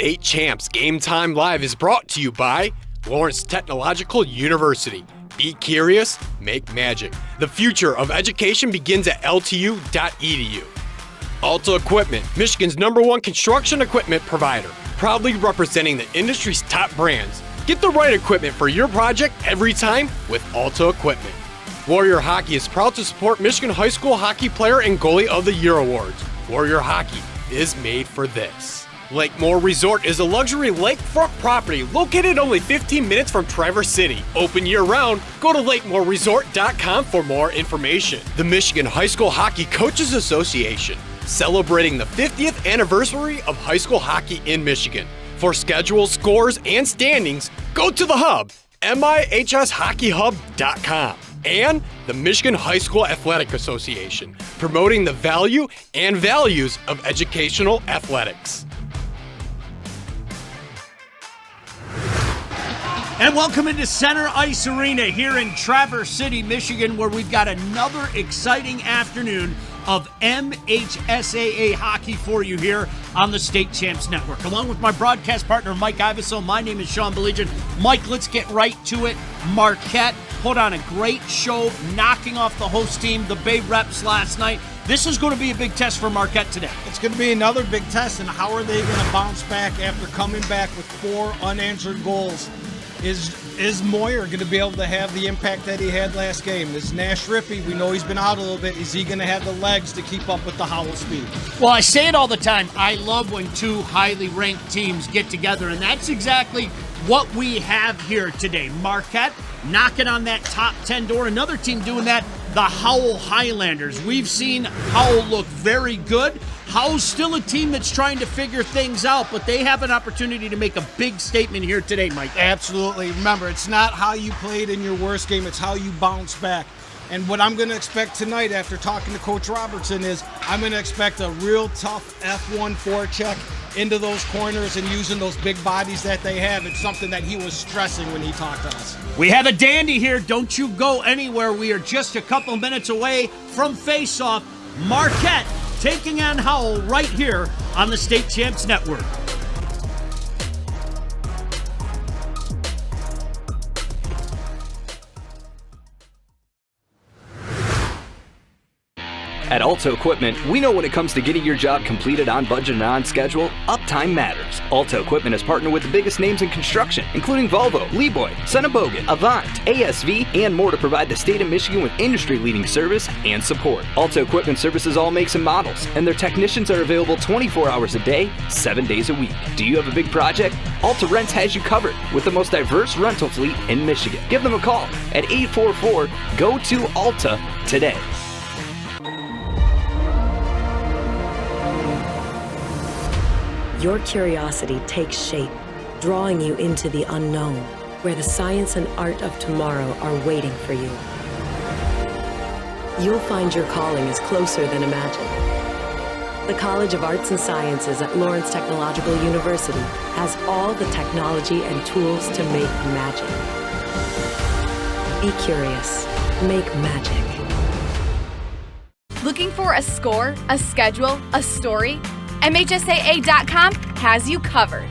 State Champs Game Time Live is brought to you by Lawrence Technological University. Be curious, make magic. The future of education begins at ltu.edu. Alta Equipment, Michigan's #1 construction equipment provider, proudly representing the industry's top brands. Get the right equipment for your project every time with Alta Equipment. Warrior Hockey is proud to support Michigan High School Hockey Player and Goalie of the Year awards. Warrior Hockey is made for this. Lakemore Resort is a luxury lakefront property located only 15 minutes from Traverse City. Open year-round. Go to lakemoreresort.com for more information. The Michigan High School Hockey Coaches Association, celebrating the 50th anniversary of high school hockey in Michigan. For schedules, scores, and standings, go to the hub, mihshockeyhub.com. And the Michigan High School Athletic Association, promoting the value and values of educational athletics. And welcome into Center Ice Arena here in Traverse City, Michigan, where we've got another exciting afternoon of MHSAA hockey for you here on the State Champs Network. Along with my broadcast partner, Mike Iveso, my name is Sean Belegian. Mike, let's get right to it. Marquette put on a great show, knocking off the host team, the Bay Reps, last night. This is going to be a big test for Marquette today. It's going to be another big test, and how are they going to bounce back after coming back with 4 unanswered goals? Is Moyer going to be able to have the impact that he had last game? Is Nash Rippey, we know he's been out a little bit, is he going to have the legs to keep up with the Howell speed? Well, I say it all the time. I love when two highly ranked teams get together, and that's exactly what we have here today. Marquette knocking on that top 10 door. Another team doing that, the Howell Highlanders. We've seen Howell look very good. Howell's still a team that's trying to figure things out, but they have an opportunity to make a big statement here today, Mike. Absolutely. Remember, it's not how you played in your worst game, it's how you bounce back. And what I'm going to expect tonight after talking to Coach Robertson is I'm going to expect a real tough F1 forecheck into those corners and using those big bodies that they have. It's something that he was stressing when he talked to us. We have a dandy here. Don't you go anywhere. We are just a couple minutes away from face-off. Marquette taking on Howell right here on the State Champs Network. At Alta Equipment, we know when it comes to getting your job completed on budget and on schedule, uptime matters. Alta Equipment has partnered with the biggest names in construction, including Volvo, Leeboy, Sennebogen, Avant, ASV, and more to provide the state of Michigan with industry-leading service and support. Alta Equipment services all makes and models, and their technicians are available 24 hours a day, 7 days a week. Do you have a big project? Alta Rents has you covered with the most diverse rental fleet in Michigan. Give them a call at 844-GO-TO-ALTA today. Your curiosity takes shape, drawing you into the unknown, where the science and art of tomorrow are waiting for you. You'll find your calling is closer than imagined. The College of Arts and Sciences at Lawrence Technological University has all the technology and tools to make magic. Be curious. Make magic. Looking for a score, a schedule, a story? MHSAA.com has you covered.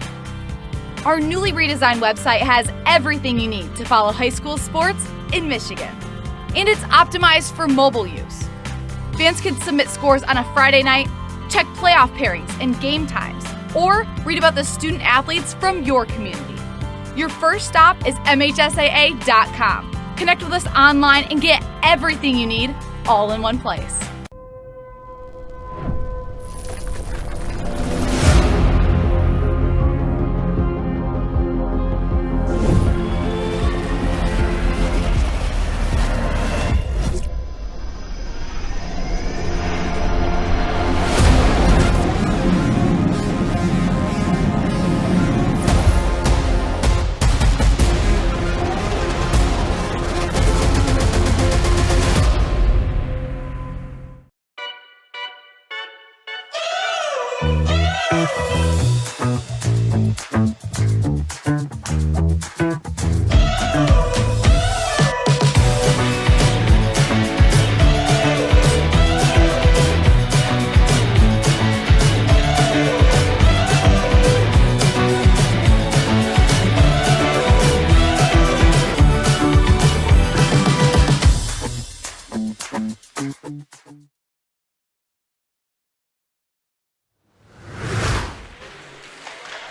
Our newly redesigned website has everything you need to follow high school sports in Michigan. And it's optimized for mobile use. Fans can submit scores on a Friday night, check playoff pairings and game times, or read about the student athletes from your community. Your first stop is MHSAA.com. Connect with us online and get everything you need all in one place.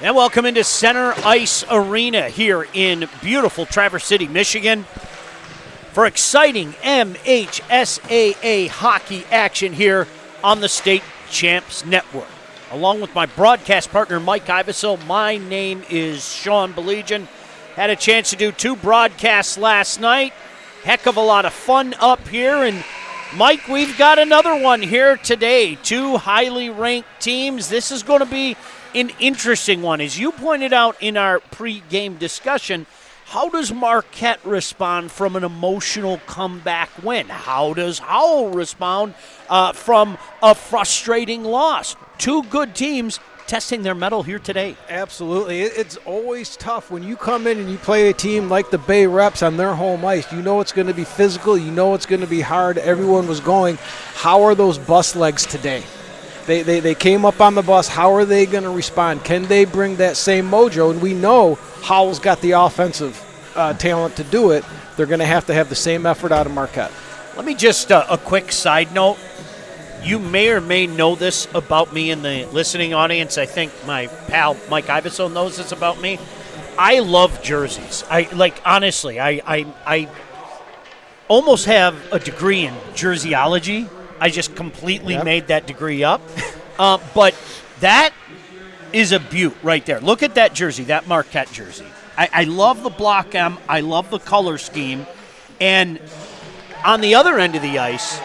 And welcome into Center Ice Arena here in beautiful Traverse City, Michigan, for exciting MHSAA hockey action here on the State Champs Network. Along with my broadcast partner, Mike Iveso, my name is Sean Belegian. Had a chance to do 2 broadcasts last night. Heck of a lot of fun up here. And Mike, we've got another one here today. 2 highly ranked teams. This is going to be an interesting one. As you pointed out in our pre-game discussion, how does Marquette respond from an emotional comeback win? How does Howell respond from a frustrating loss? 2 good teams testing their mettle here today. Absolutely. It's always tough when you come in and you play a team like the Bay Reps on their home ice. You know it's going to be physical. You know it's going to be hard. Everyone was going, how are those bus legs today? They came up on the bus. How are they going to respond? Can they bring that same mojo? And we know Howell's got the offensive talent to do it. They're going to have the same effort out of Marquette. Let me just, a quick side note. You may or may know this about me in the listening audience. I think my pal Mike Iveso knows this about me. I love jerseys. Honestly, I almost have a degree in jerseyology. I just completely made that degree up. But that is a beaut right there. Look at that jersey, that Marquette jersey. I love the block M. I love the color scheme. And on the other end of the ice,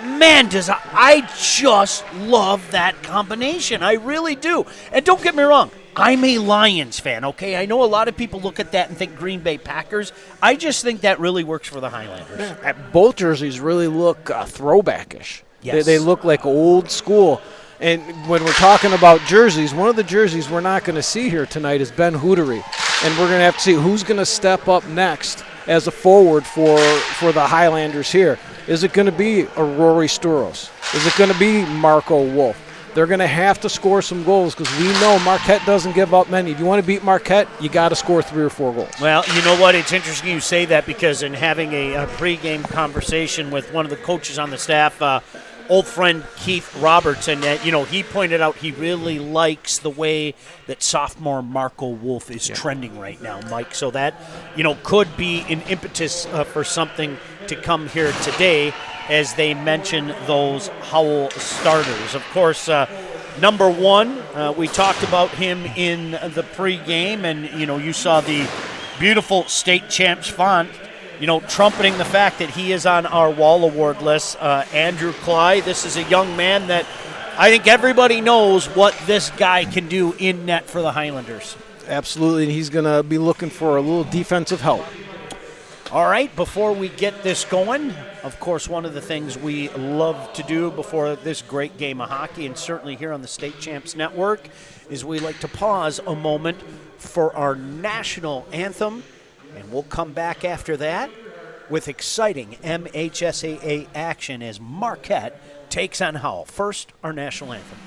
man, I just love that combination. I really do. And don't get me wrong, I'm a Lions fan, okay? I know a lot of people look at that and think Green Bay Packers. I just think that really works for the Highlanders. Yeah. Both jerseys really look throwbackish. Yes. They look like old school. And when we're talking about jerseys, one of the jerseys we're not going to see here tonight is Ben Hootery. And we're going to have to see who's going to step up next as a forward for the Highlanders here. Is it going to be a Rory Sturos? Is it going to be Marco Wolf? They're going to have to score some goals because we know Marquette doesn't give up many. If you want to beat Marquette, you got to score 3 or 4 goals. Well, you know what? It's interesting you say that because in having a pregame conversation with one of the coaches on the staff, old friend Keith Robertson, he pointed out he really likes the way that sophomore Marco Wolf is trending right now, Mike. So that, could be an impetus for something to come here today as they mention those Howell starters. Of course, number 1, we talked about him in the pregame, and, you saw the beautiful State Champs font, trumpeting the fact that he is on our Wall Award list. Andrew Cly, this is a young man that I think everybody knows what this guy can do in net for the Highlanders. Absolutely, and he's going to be looking for a little defensive help. All right, before we get this going, of course, one of the things we love to do before this great game of hockey, and certainly here on the State Champs Network, is we like to pause a moment for our national anthem, and we'll come back after that with exciting MHSAA action as Marquette takes on Howell. First, our national anthem.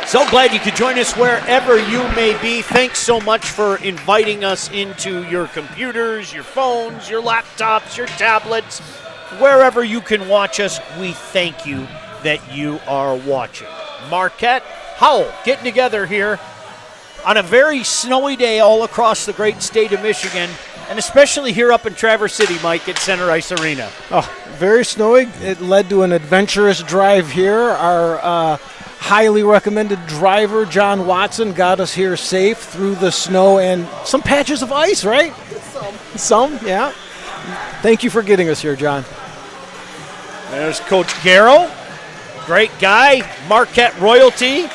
So glad you could join us wherever you may be. Thanks so much for inviting us into your computers, your phones, your laptops, your tablets. Wherever you can watch us, we thank you that you are watching. Marquette, Howell getting together here on a very snowy day all across the great state of Michigan. And especially here up in Traverse City, Mike, at Center Ice Arena. Oh, very snowy. It led to an adventurous drive here. Our highly recommended driver, John Watson, got us here safe through the snow and some patches of ice, right? Some, yeah. Thank you for getting us here, John. There's Coach Garrow. Great guy. Marquette royalty,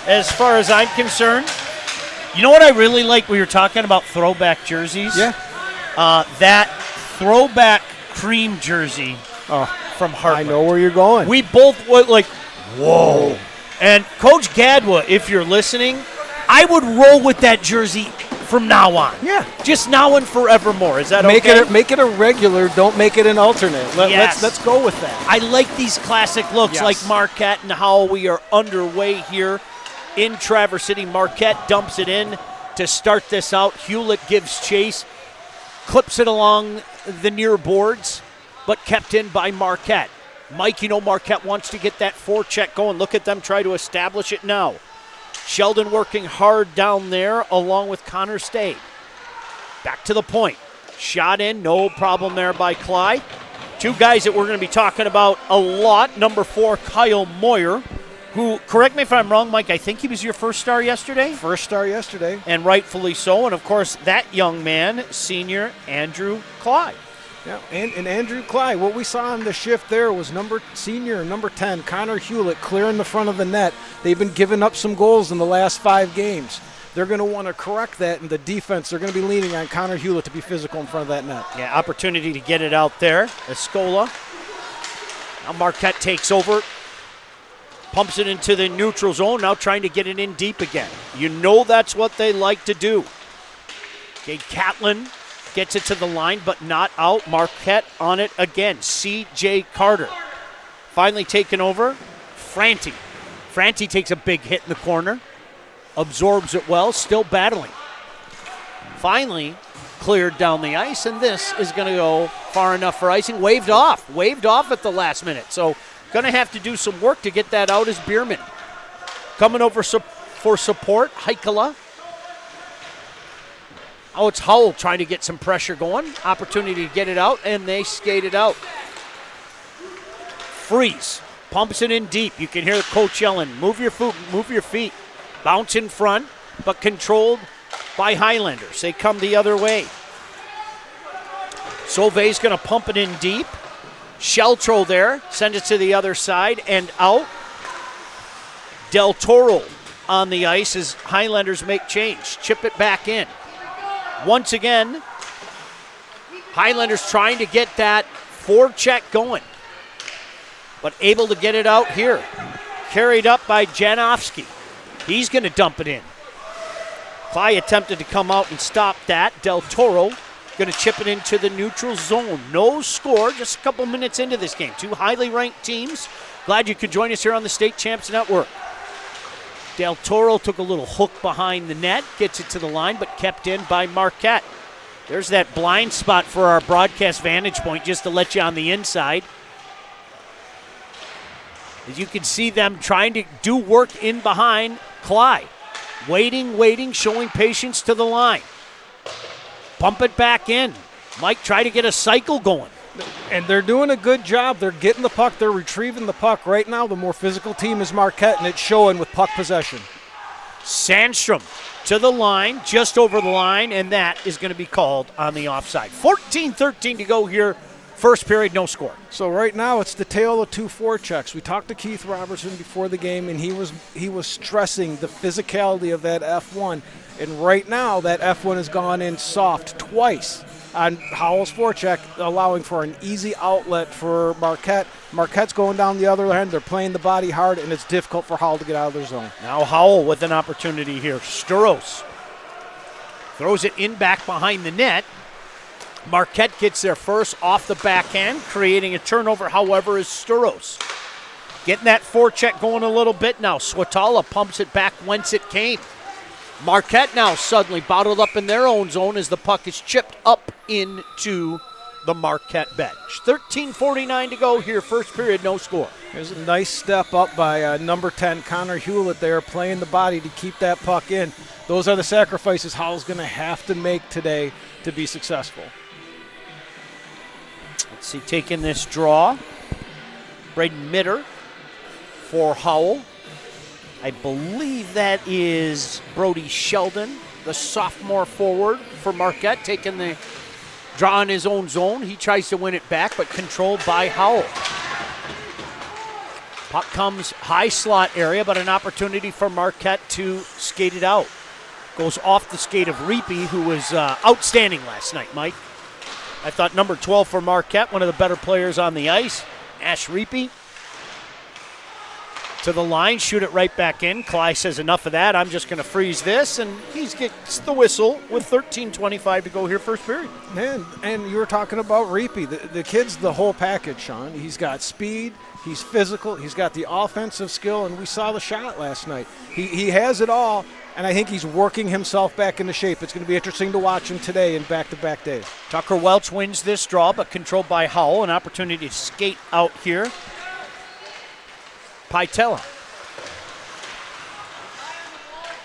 as far as I'm concerned. You know what I really like? We were talking about throwback jerseys. Yeah. That throwback cream jersey from Hartland. I know where you're going. We both went like, whoa. And Coach Gadwa, if you're listening, I would roll with that jersey from now on. Yeah. Just now and forevermore. Is that make okay? Make it a regular. Don't make it an alternate. Let's go with that. I like these classic looks like Marquette and Howell. We are underway here in Traverse City. Marquette dumps it in to start this out. Hewlett gives chase, clips it along the near boards, but kept in by Marquette. Mike, Marquette wants to get that forecheck going. Look at them try to establish it now. Sheldon working hard down there along with Connor Stade. Back to the point. Shot in, no problem there by Clyde. Two guys that we're going to be talking about a lot. Number 4, Kyle Moyer, who, correct me if I'm wrong, Mike, I think he was your first star yesterday? First star yesterday. And rightfully so. And, of course, that young man, senior Andrew Clyde. Yeah, and Andrew Clyde, what we saw in the shift there was senior number 10, Connor Hewlett, clearing the front of the net. They've been giving up some goals in the last 5 games. They're going to want to correct that in the defense. They're going to be leaning on Connor Hewlett to be physical in front of that net. Yeah, opportunity to get it out there. Escola. Now Marquette takes over. Pumps it into the neutral zone, now trying to get it in deep again. That's what they like to do. Okay, Catlin gets it to the line, but not out. Marquette on it again. C.J. Carter finally taken over. Franti takes a big hit in the corner. Absorbs it well, still battling. Finally cleared down the ice, and this is going to go far enough for icing. Waved off at the last minute. So going to have to do some work to get that out as Bierman. Coming over for support, Heikkila. Oh, it's Howell trying to get some pressure going. Opportunity to get it out, and they skate it out. Freeze. Pumps it in deep. You can hear the coach yelling, move your feet. Bounce in front, but controlled by Highlanders. They come the other way. Sauve's going to pump it in deep. Sheltro there, send it to the other side and out. Del Toro on the ice as Highlanders make change. Chip it back in. Once again, Highlanders trying to get that forecheck going, but able to get it out here. Carried up by Janowski. He's going to dump it in. Clyde attempted to come out and stop that. Del Toro going to chip it into the neutral zone. No score, just a couple minutes into this game. 2 highly ranked teams. Glad you could join us here on the State Champs Network. Del Toro took a little hook behind the net, gets it to the line, but kept in by Marquette. There's that blind spot for our broadcast vantage point just to let you on the inside. As you can see them trying to do work in behind Clyde. Waiting, showing patience to the line. Pump it back in. Mike, try to get a cycle going. And they're doing a good job. They're getting the puck. They're retrieving the puck. Right now, the more physical team is Marquette, and it's showing with puck possession. Sandstrom to the line, just over the line, and that is going to be called on the offside. 14-13 to go here. First period, no score. So right now it's the tale of 2 forechecks. We talked to Keith Robertson before the game, and he was stressing the physicality of that F1. And right now that F1 has gone in soft twice on Howell's forecheck, allowing for an easy outlet for Marquette. Marquette's going down the other end. They're playing the body hard, and it's difficult for Howell to get out of their zone. Now Howell with an opportunity here. Sturos throws it in back behind the net. Marquette gets there first off the backhand, creating a turnover, however, is Sturos. Getting that forecheck going a little bit now. Swatala pumps it back whence it came. Marquette now suddenly bottled up in their own zone as the puck is chipped up into the Marquette bench. 13:49 to go here, first period, no score. There's a nice step up by number 10, Connor Hewlett there, playing the body to keep that puck in. Those are the sacrifices Howell's going to have to make today to be successful. Let's see, taking this draw. Braden Mitter for Howell. I believe that is Brody Sheldon, the sophomore forward for Marquette, taking the draw in his own zone. He tries to win it back, but controlled by Howell. Puck comes high slot area, but an opportunity for Marquette to skate it out. Goes off the skate of Reapy, who was outstanding last night, Mike. I thought number 12 for Marquette, one of the better players on the ice. Ash Reapy to the line, shoot it right back in. Cly says enough of that. I'm just going to freeze this, and he gets the whistle with 13:25 to go here, first period. Man, and you were talking about Reapy. The kid's the whole package, Sean. He's got speed, he's physical, he's got the offensive skill, and we saw the shot last night. He has it all, and I think he's working himself back into shape. It's going to be interesting to watch him today in back-to-back days. Tucker Welch wins this draw, but controlled by Howell. An opportunity to skate out here. Pytela.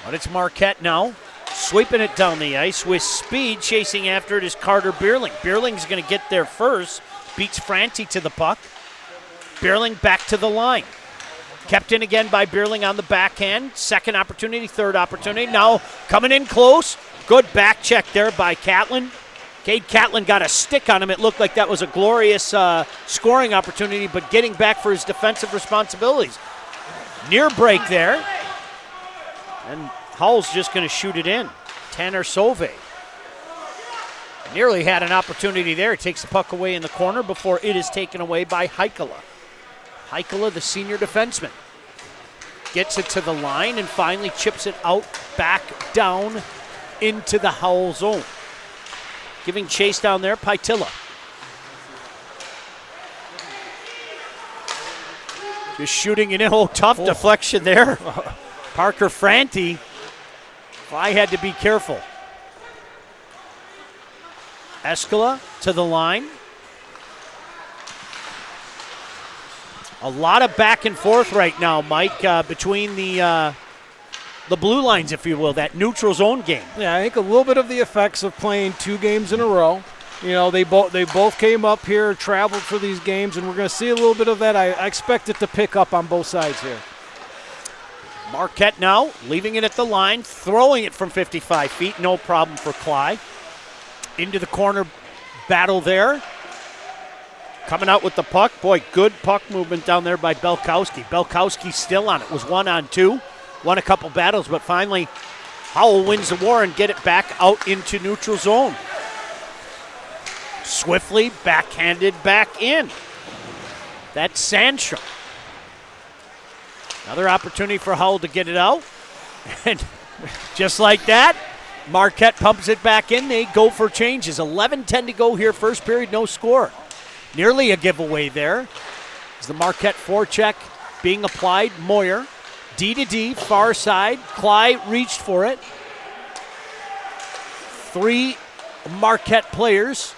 But it's Marquette now, sweeping it down the ice with speed. Chasing after it is Carter Bierling. Bierling's going to get there first. Beats Franti to the puck. Bierling back to the line. Kept in again by Bierling on the backhand. Second opportunity, third opportunity. Now coming in close. Good back check there by Catlin. Cade Catlin got a stick on him. It looked like that was a glorious scoring opportunity, but getting back for his defensive responsibilities. Near break there. And Howell's just going to shoot it in. Tanner Sauvé nearly had an opportunity there. He takes the puck away in the corner before it is taken away by Heikkila. Heikkila, the senior defenseman, gets it to the line and finally chips it out back down into the Howell zone. Giving chase down there, Pytila. Just shooting it in. Oh, tough deflection there. Parker Franti. I had to be careful. Escala to the line. A lot of back and forth right now, Mike, between the blue lines, if you will, that neutral zone game. Yeah, I think a little bit of the effects of playing 2 games in a row. You know, they both came up here, traveled for these games, and we're going to see a little bit of that. I expect it to pick up on both sides here. Marquette now leaving it at the line, throwing it from 55 feet. No problem for Cly. Into the corner battle there. Coming out with the puck. Boy, good puck movement down there by Belkowski. Belkowski still on it. Was 1-on-2. Won a couple battles, but finally Howell wins the war and get it back out into neutral zone. Swiftly backhanded back in. That's Sandstrom. Another opportunity for Howell to get it out. And just like that, Marquette pumps it back in. They go for changes. 11:10 to go here, first period, no score. Nearly a giveaway there. As the Marquette forecheck being applied, Moyer. D to D, far side. Cly reached for it. 3 Marquette players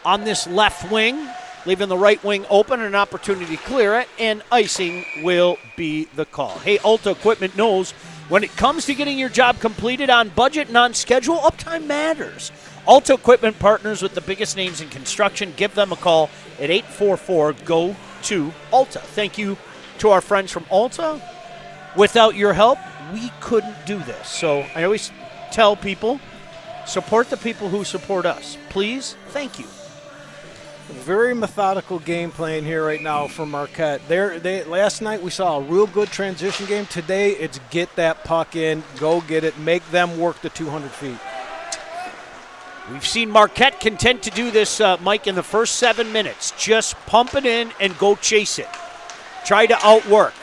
on this left wing, leaving the right wing open, an opportunity to clear it, and icing will be the call. Hey, Alta Equipment knows when it comes to getting your job completed on budget and on schedule, uptime matters. Alta Equipment partners with the biggest names in construction. Give them a call at 844-GO-TO-ALTA. Thank you to our friends from Alta. Without your help, we couldn't do this. So I always tell people, support the people who support us. Please, thank you. Very methodical game playing here right now for Marquette. Last night we saw a real good transition game. Today it's get that puck in, go get it, make them work the 200 feet. We've seen Marquette content to do this, Mike, in the first 7 minutes. Just pump it in and go chase it. Try to outwork.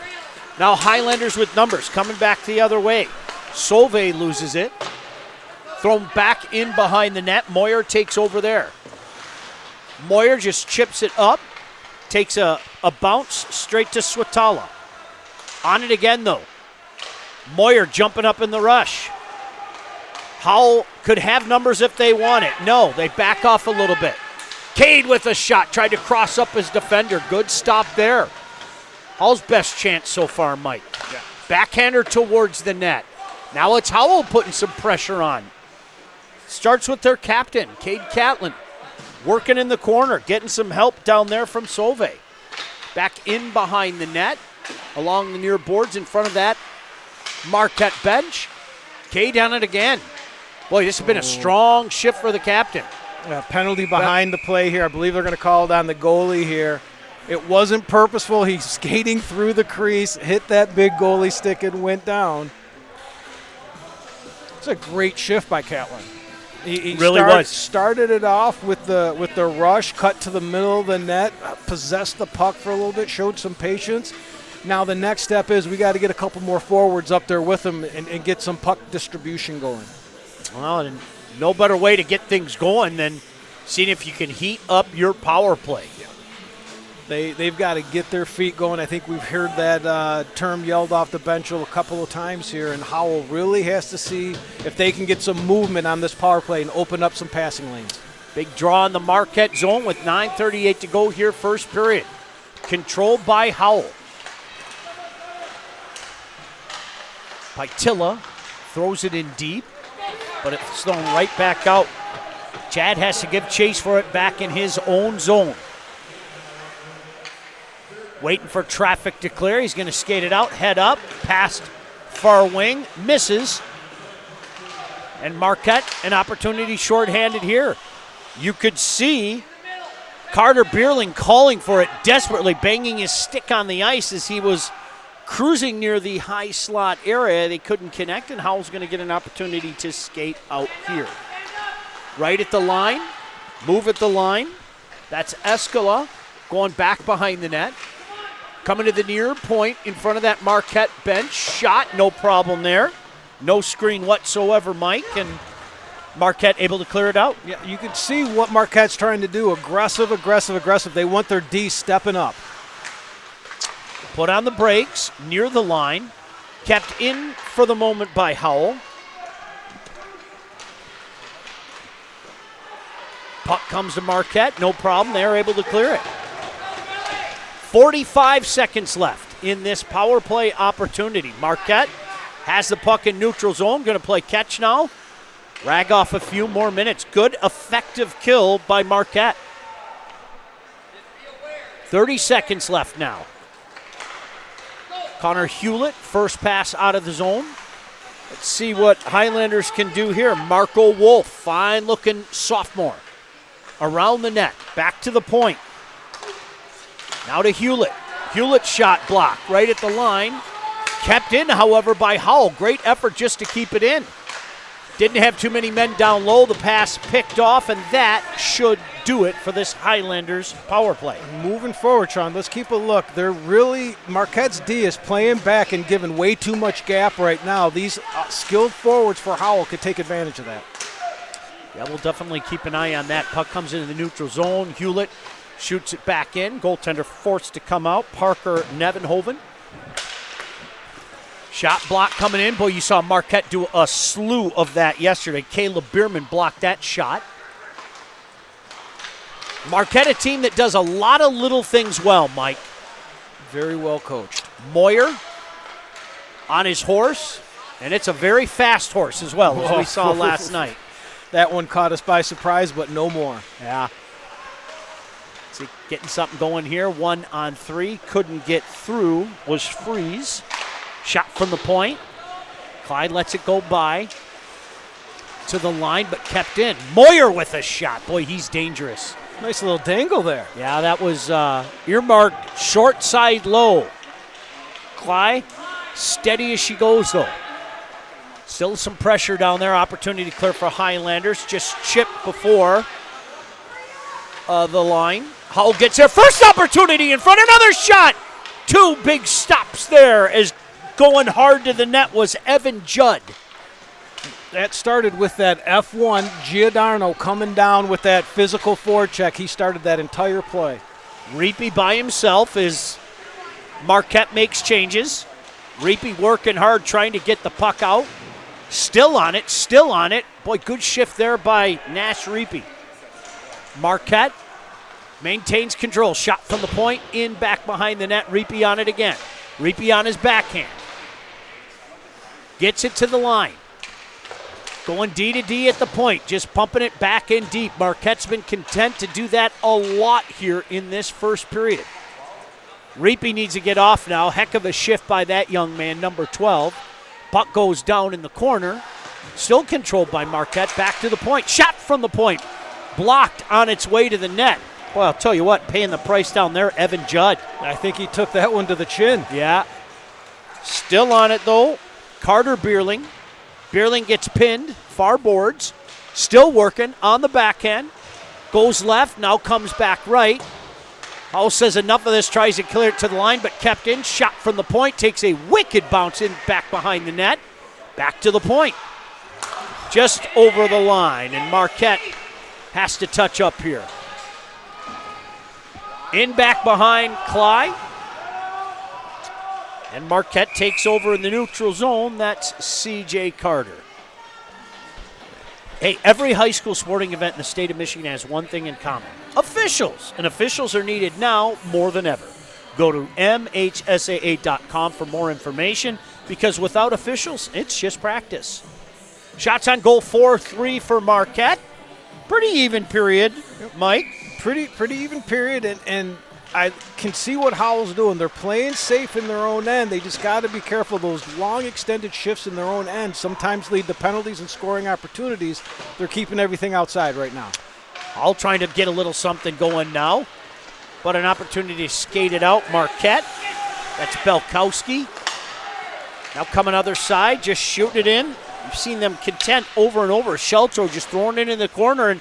Now Highlanders with numbers coming back the other way. Sauvé loses it. Thrown back in behind the net. Moyer takes over there. Moyer just chips it up. Takes a bounce straight to Swatala. On it again, though. Moyer jumping up in the rush. Howell could have numbers if they want it. No, they back off a little bit. Cade with a shot, tried to cross up his defender. Good stop there. Hall's best chance so far, Mike. Yeah. Backhander towards the net. Now it's Howell putting some pressure on. Starts with their captain, Cade Catlin, working in the corner, getting some help down there from Sauve. Back in behind the net, along the near boards in front of that Marquette bench. Cade on it again. Boy, this has been a strong shift for the captain. Penalty behind the play here. I believe they're going to call it on the goalie here. It wasn't purposeful. He's skating through the crease, hit that big goalie stick and went down. It's a great shift by Catlin. He really started it off with the rush, cut to the middle of the net, possessed the puck for a little bit, showed some patience. Now the next step is we got to get a couple more forwards up there with him and get some puck distribution going. Well, and no better way to get things going than seeing if you can heat up your power play. They've got to get their feet going. I think we've heard that term yelled off the bench a couple of times here, and Howell really has to see if they can get some movement on this power play and open up some passing lanes. Big draw in the Marquette zone with 9:38 to go here, first period. Controlled by Howell. Pytilla throws it in deep, but it's thrown right back out. Chad has to give chase for it back in his own zone. Waiting for traffic to clear. He's going to skate it out, head up, past far wing, misses. And Marquette, an opportunity shorthanded here. You could see Carter Bierling calling for it desperately, banging his stick on the ice as he was cruising near the high slot area. They couldn't connect, and Howell's going to get an opportunity to skate out here. Right at the line, move at the line. That's Escala going back behind the net. Coming to the near point in front of that Marquette bench. Shot, no problem there. No screen whatsoever, Mike, and Marquette able to clear it out. Yeah, you can see what Marquette's trying to do. Aggressive, aggressive, aggressive. They want their D stepping up. Put on the brakes, near the line. Kept in for the moment by Howell. Puck comes to Marquette, no problem. They're able to clear it. 45 seconds left in this power play opportunity. Marquette has the puck in neutral zone. Going to play catch now. Rag off a few more minutes. Good, effective kill by Marquette. 30 seconds left now. Connor Hewlett, first pass out of the zone. Let's see what Highlanders can do here. Marco Wolf, fine-looking sophomore. Around the net, back to the point. Now to Hewlett. Hewlett's shot blocked right at the line. Kept in, however, by Howell. Great effort just to keep it in. Didn't have too many men down low. The pass picked off, and that should do it for this Highlanders power play. Moving forward, Sean, let's keep a look. They're really, Marquette's D is playing back and giving way too much gap right now. These skilled forwards for Howell could take advantage of that. Yeah, we'll definitely keep an eye on that. Puck comes into the neutral zone. Hewlett shoots it back in. Goaltender forced to come out. Parker Nevenhoven. Shot block coming in. Boy, you saw Marquette do a slew of that yesterday. Caleb Bierman blocked that shot. Marquette, a team that does a lot of little things well, Mike. Very well coached. Moyer on his horse, and it's a very fast horse as well, as we saw last night. That one caught us by surprise, but no more. Yeah. See, getting something going here. 1-on-3. Couldn't get through. Was Freeze. Shot from the point. Clyde lets it go by to the line, but kept in. Moyer with a shot. Boy, he's dangerous. Nice little dangle there. Yeah, that was earmarked short side low. Clyde, steady as she goes, though. Still some pressure down there. Opportunity to clear for Highlanders. Just chipped before the line. Howell gets there. First opportunity in front. Another shot. Two big stops there as going hard to the net was Evan Judd. That started with that F1. Giordano coming down with that physical forecheck. He started that entire play. Reapy by himself as Marquette makes changes. Reapy working hard trying to get the puck out. Still on it, still on it. Boy, good shift there by Nash Reapy. Marquette Maintains control. Shot from the point. In back behind the net. Reapy on it again. Reapy on his backhand. Gets it to the line. Going D to D at the point. Just pumping it back in deep. Marquette's been content to do that a lot here in this first period. Reapy needs to get off now. Heck of a shift by that young man, number 12. Puck goes down in the corner. Still controlled by Marquette. Back to the point. Shot from the point. Blocked on its way to the net. Well, I'll tell you what, paying the price down there, Evan Judd. I think he took that one to the chin. Yeah. Still on it, though. Carter Bierling. Bierling gets pinned. Far boards. Still working on the backhand. Goes left. Now comes back right. Howell says enough of this. Tries to clear it to the line, but kept in. Shot from the point. Takes a wicked bounce in back behind the net. Back to the point. Just over the line, and Marquette has to touch up here. In back behind Clyde. And Marquette takes over in the neutral zone. That's C.J. Carter. Hey, every high school sporting event in the state of Michigan has one thing in common. Officials. And officials are needed now more than ever. Go to MHSAA.com for more information, because without officials, it's just practice. Shots on goal, 4-3 for Marquette. Pretty even period, Mike. Pretty even period, and I can see what Howell's doing. They're playing safe in their own end. They just got to be careful. Those long extended shifts in their own end sometimes lead to penalties and scoring opportunities. They're keeping everything outside right now. Howell trying to get a little something going now, but an opportunity to skate it out. Marquette, that's Belkowski. Now coming other side, just shooting it in. You've seen them content over and over. Shelto just throwing it in the corner and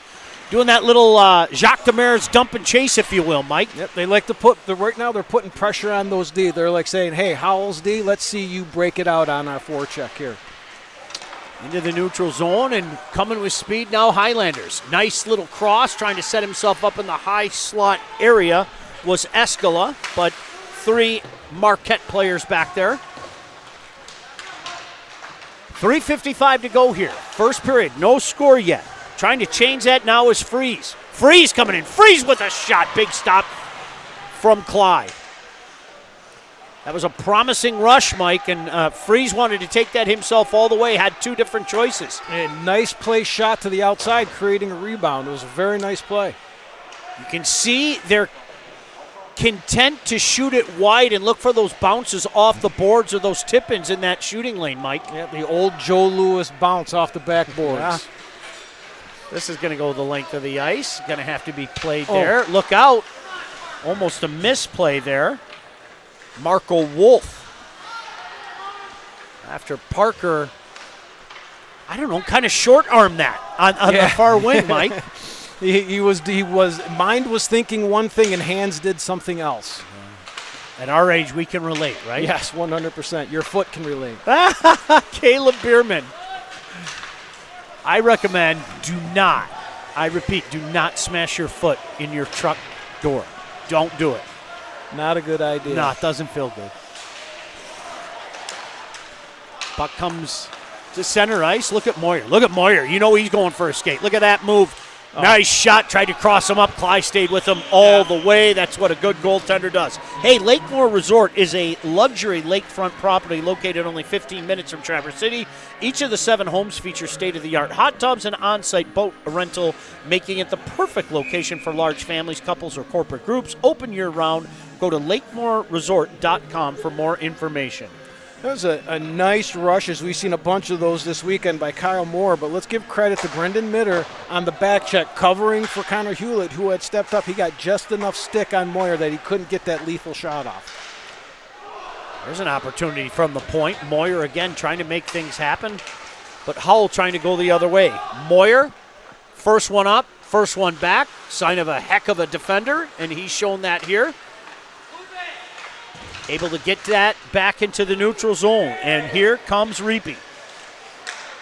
doing that little Jacques Demers dump and chase, if you will, Mike. Yep, they like to put, right now they're putting pressure on those D. They're like saying, hey, Howell's D, let's see you break it out on our forecheck here. Into the neutral zone and coming with speed now, Highlanders. Nice little cross, trying to set himself up in the high slot area was Escala, but 3 Marquette players back there. 3:55 to go here. First period, no score yet. Trying to change that now is Freeze. Freeze coming in. Freeze with a shot. Big stop from Clyde. That was a promising rush, Mike, and Freeze wanted to take that himself all the way. Had 2 different choices. A nice play shot to the outside, creating a rebound. It was a very nice play. You can see they're content to shoot it wide and look for those bounces off the boards or those tip-ins in that shooting lane, Mike. Yeah, the old Joe Louis bounce off the backboards. Yeah. This is going to go the length of the ice. Going to have to be played there. Look out. Almost a misplay there. Marco Wolf. After Parker, I don't know, kind of short-armed that on the far wing, Mike. He was mind was thinking one thing and hands did something else. At our age, we can relate, right? Yes, 100%. Your foot can relate. Caleb Bierman. I recommend I repeat, do not smash your foot in your truck door. Don't do it. Not a good idea. No, it doesn't feel good. Puck comes to center ice. Look at Moyer. Look at Moyer. You know he's going for a skate. Look at that move. Oh. Nice shot. Tried to cross him up. Clyde stayed with him all the way. That's what a good goaltender does. Hey, Lakemore Resort is a luxury lakefront property located only 15 minutes from Traverse City. Each of the 7 homes feature state-of-the-art hot tubs and on-site boat rental, making it the perfect location for large families, couples, or corporate groups. Open year-round. Go to lakemoreresort.com for more information. That was a nice rush, as we've seen a bunch of those this weekend by Kyle Moore, but let's give credit to Brendan Mitter on the back check, covering for Connor Hewlett, who had stepped up. He got just enough stick on Moyer that he couldn't get that lethal shot off. There's an opportunity from the point. Moyer again trying to make things happen, but Howell trying to go the other way. Moyer, first one up, first one back, sign of a heck of a defender, and he's shown that here. Able to get that back into the neutral zone. And here comes Reapy.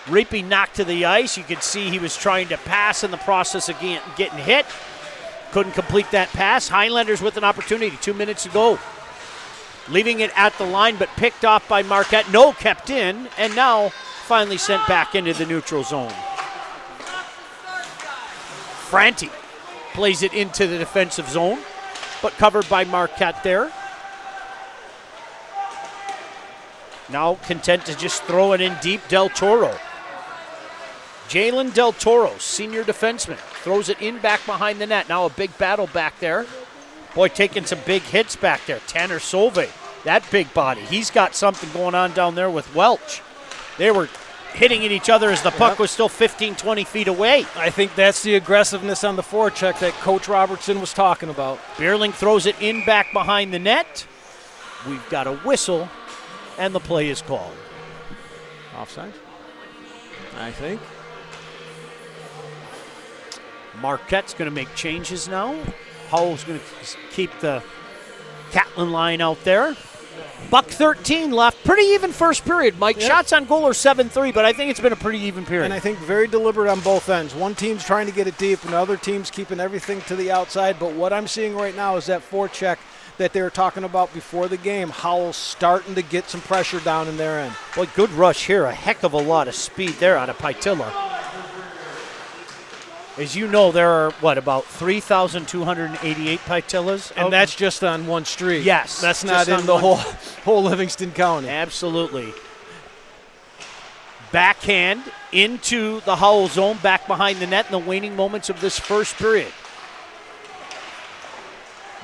Reapy knocked to the ice. You could see he was trying to pass in the process of getting hit. Couldn't complete that pass. Highlanders with an opportunity. 2 minutes to go. Leaving it at the line, but picked off by Marquette. No, kept in. And now finally sent back into the neutral zone. Franti plays it into the defensive zone, but covered by Marquette there. Now content to just throw it in deep. Del Toro. Jalen Del Toro, senior defenseman, throws it in back behind the net. Now a big battle back there. Boy, taking some big hits back there. Tanner Solveig, that big body. He's got something going on down there with Welch. They were hitting at each other as the puck was still 15, 20 feet away. I think that's the aggressiveness on the forecheck that Coach Robertson was talking about. Beerling throws it in back behind the net. We've got a whistle, and the play is called. Offside, I think. Marquette's going to make changes now. Howell's going to keep the Catlin line out there. Buck 13 left. Pretty even first period, Mike. Yep. Shots on goal are 7-3, but I think it's been a pretty even period. And I think very deliberate on both ends. One team's trying to get it deep, and the other team's keeping everything to the outside. But what I'm seeing right now is that forecheck that they were talking about before the game. Howell's starting to get some pressure down in their end. Boy, good rush here. A heck of a lot of speed there out of Paitilla. As you know, there are, about 3,288 Paitillas? And that's just on one street. Yes. That's not in the whole Livingston County. Absolutely. Backhand into the Howell zone, back behind the net in the waning moments of this first period.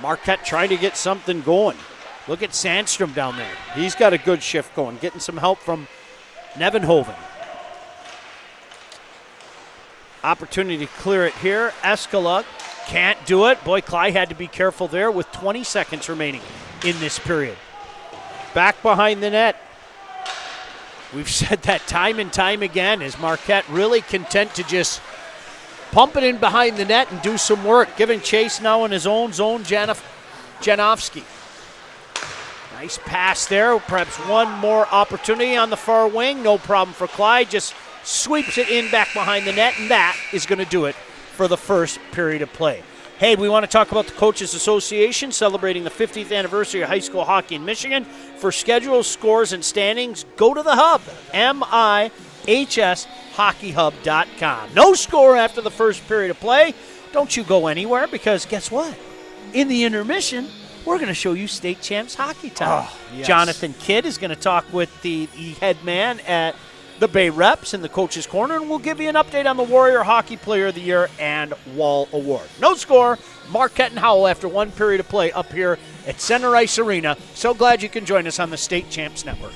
Marquette trying to get something going. Look at Sandstrom down there. He's got a good shift going, getting some help from Nevenhoven. Opportunity to clear it here. Escala can't do it. Boy, Clyde had to be careful there with 20 seconds remaining in this period. Back behind the net. We've said that time and time again. Is Marquette really content to just pump it in behind the net and do some work? Giving chase now in his own zone, Janowski. Nice pass there. Perhaps one more opportunity on the far wing. No problem for Clyde. Just sweeps it in back behind the net, and that is going to do it for the first period of play. Hey, we want to talk about the Coaches Association celebrating the 50th anniversary of high school hockey in Michigan. For schedules, scores, and standings, go to the hub, MIHSHockeyHub.com. No score after the first period of play. Don't you go anywhere, because guess what? In the intermission, we're going to show you state champs hockey time. Oh, yes. Jonathan Kidd is going to talk with the head man at the Bay Reps in the Coach's Corner, and we'll give you an update on the Warrior Hockey Player of the Year and Wall Award. No score, Marquette and Howell after one period of play up here at Center Ice Arena. So glad you can join us on the State Champs Network.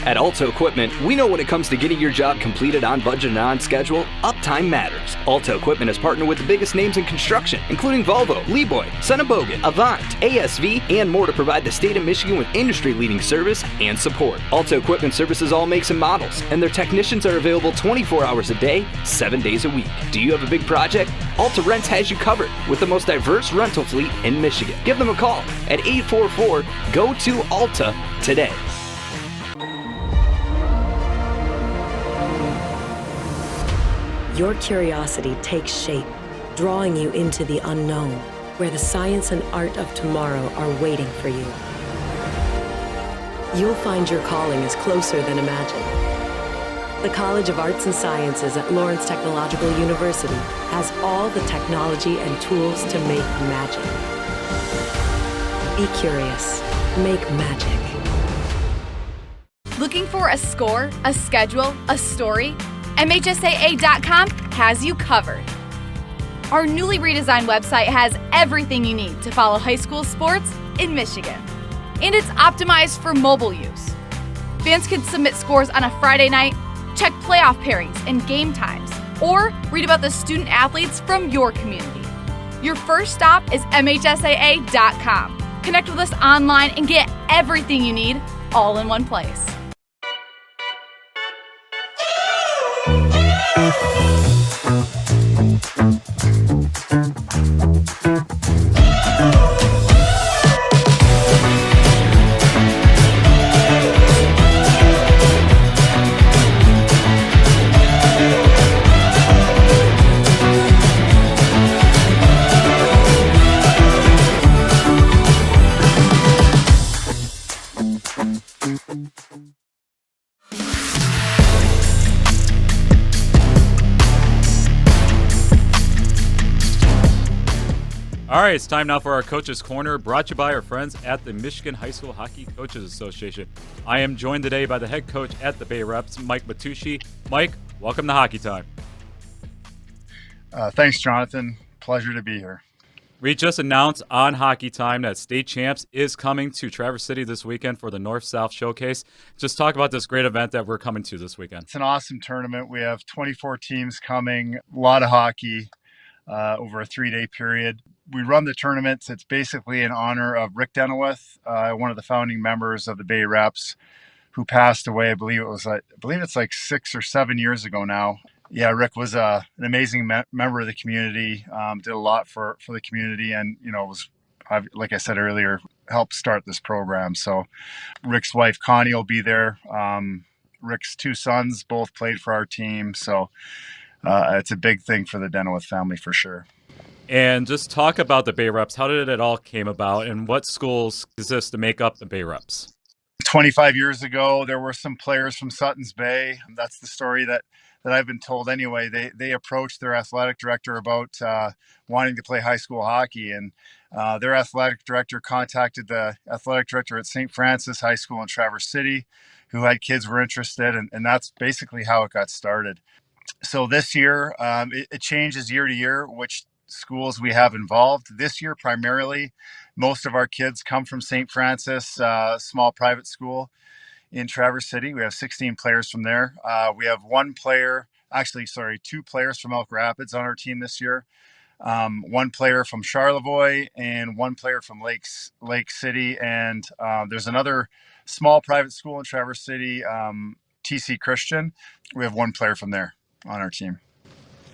At Alto Equipment, we know when it comes to getting your job completed on budget and on schedule, uptime matters. Alto Equipment has partnered with the biggest names in construction, including Volvo, Leeboy, Senebogen, Avant, ASV, and more to provide the state of Michigan with industry-leading service and support. Alto Equipment services all makes and models, and their technicians are available 24 hours a day, 7 days a week. Do you have a big project? Alta Rents has you covered with the most diverse rental fleet in Michigan. Give them a call at 844-GO-TO-ALTA today. Your curiosity takes shape, drawing you into the unknown, where the science and art of tomorrow are waiting for you. You'll find your calling is closer than imagined. The College of Arts and Sciences at Lawrence Technological University has all the technology and tools to make magic. Be curious. Make magic. Looking for a score, a schedule, a story? MHSAA.com has you covered. Our newly redesigned website has everything you need to follow high school sports in Michigan. And it's optimized for mobile use. Fans can submit scores on a Friday night, check playoff pairings and game times, or read about the student athletes from your community. Your first stop is MHSAA.com. Connect with us online and get everything you need all in one place. All right, it's time now for our Coaches Corner, brought to you by our friends at the Michigan High School Hockey Coaches Association. I am joined today by the head coach at the Bay Reps, Mike Matucci. Mike, welcome to Hockey Time. Thanks, Jonathan. Pleasure to be here. We just announced on Hockey Time that State Champs is coming to Traverse City this weekend for the North-South Showcase. Just talk about this great event that we're coming to this weekend. It's an awesome tournament. We have 24 teams coming, a lot of hockey over a 3-day period. We run the tournaments. It's basically in honor of Rick Denowith, one of the founding members of the Bay Reps, who passed away. I believe it's like 6 or 7 years ago now. Yeah, Rick was an amazing member of the community. Did a lot for the community, and was, like I said earlier, helped start this program. So, Rick's wife Connie will be there. Rick's 2 sons both played for our team. So, it's a big thing for the Denowith family for sure. And just talk about the Bay Reps. How did it all came about, and what schools exist to make up the Bay Reps? 25 years ago, there were some players from Sutton's Bay. That's the story that I've been told anyway. They approached their athletic director about wanting to play high school hockey, and their athletic director contacted the athletic director at St. Francis High School in Traverse City, who had kids were interested, and that's basically how it got started. So this year, it changes year to year, which schools we have involved. This year, primarily, most of our kids come from St. Francis, small private school in Traverse City. We have 16 players from there. We have 2 players from Elk Rapids on our team this year. 1 player from Charlevoix and 1 player from Lake City. And there's another small private school in Traverse City, TC Christian. We have 1 player from there on our team.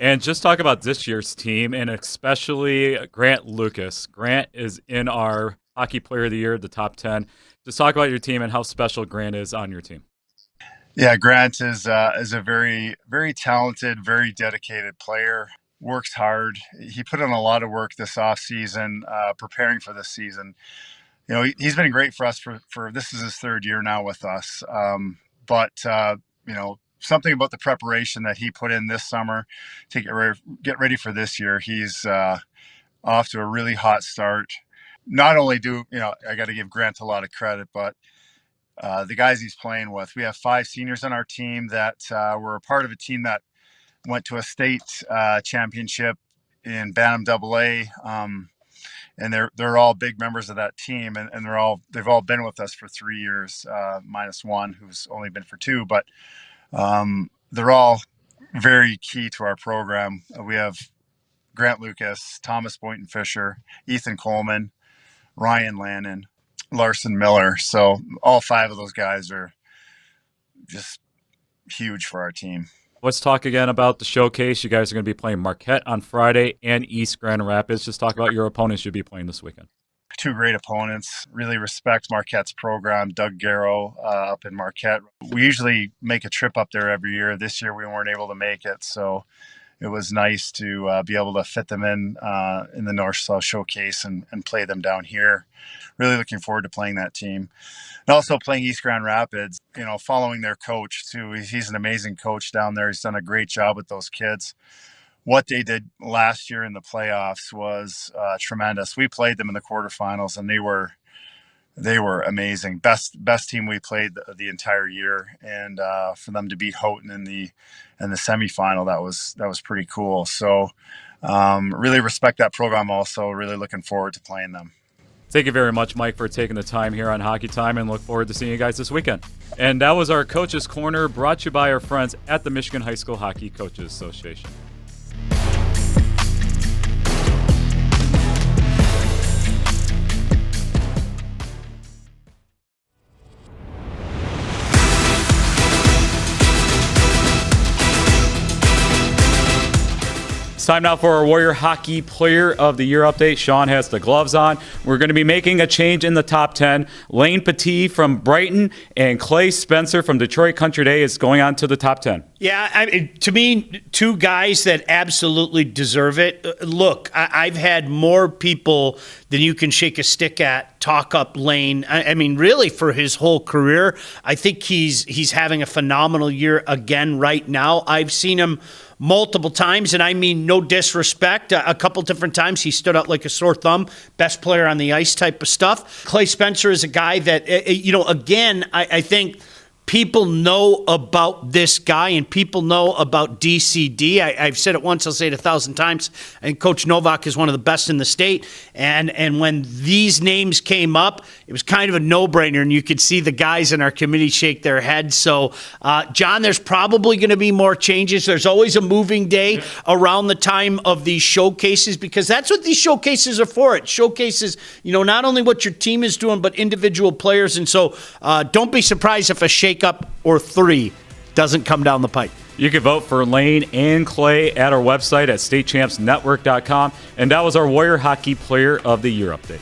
And just talk about this year's team, and especially Grant Lucas. Grant is in our Hockey Player of the Year, the top 10. Just talk about your team and how special Grant is on your team. Yeah, Grant is a very, very talented, very dedicated player. Works hard. He put in a lot of work this offseason, preparing for this season. He's been great for us for this is his 3rd year now with us. Something about the preparation that he put in this summer to get ready for this year. He's off to a really hot start. Not only I got to give Grant a lot of credit, but the guys he's playing with. We have 5 seniors on our team that were a part of a team that went to a state championship in Bantam AA, and they're all big members of that team, and they've all been with us for 3 years, minus 1 who's only been for 2, but. They're all very key to our program. We have Grant Lucas, Thomas Boynton Fisher, Ethan Coleman, Ryan Lannon, Larson Miller. So all 5 of those guys are just huge for our team. Let's talk again about the showcase. You guys are going to be playing Marquette on Friday and East Grand Rapids. Just talk about your opponents you'll be playing this weekend. 2 great opponents. Really respect Marquette's program. Doug Garrow up in Marquette. We usually make a trip up there every year. This year we weren't able to make it, so it was nice to be able to fit them in the North-South Showcase and play them down here. Really looking forward to playing that team. And also playing East Grand Rapids, following their coach too. He's an amazing coach down there. He's done a great job with those kids. What they did last year in the playoffs was tremendous. We played them in the quarterfinals, and they were amazing. Best team we played the entire year, and for them to beat Houghton in the semifinal, that was pretty cool. So really respect that program. Also, really looking forward to playing them. Thank you very much, Mike, for taking the time here on Hockey Time, and look forward to seeing you guys this weekend. And that was our Coaches Corner, brought to you by our friends at the Michigan High School Hockey Coaches Association. It's time now for our Warrior Hockey Player of the Year update. Sean has the gloves on. We're going to be making a change in the top 10. Lane Petit from Brighton and Clay Spencer from Detroit Country Day is going on to the top 10. Yeah, to me, 2 guys that absolutely deserve it. Look, I've had more people than you can shake a stick at talk up Lane. I mean, really for his whole career. I think he's having a phenomenal year again right now. I've seen him multiple times, and I mean no disrespect. A couple different times he stood out like a sore thumb, best player on the ice type of stuff. Clay Spencer is a guy that, again, I think people know about this guy and people know about DCD. I've said it once, I'll say it 1,000 times. I think Coach Novak is one of the best in the state. And when these names came up, it was kind of a no-brainer, and you could see the guys in our committee shake their heads. So, John, there's probably going to be more changes. There's always a moving day around the time of these showcases, because that's what these showcases are for. It showcases, not only what your team is doing, but individual players. And so don't be surprised if a shake-up or three doesn't come down the pipe. You can vote for Lane and Clay at our website at statechampsnetwork.com. And that was our Warrior Hockey Player of the Year update.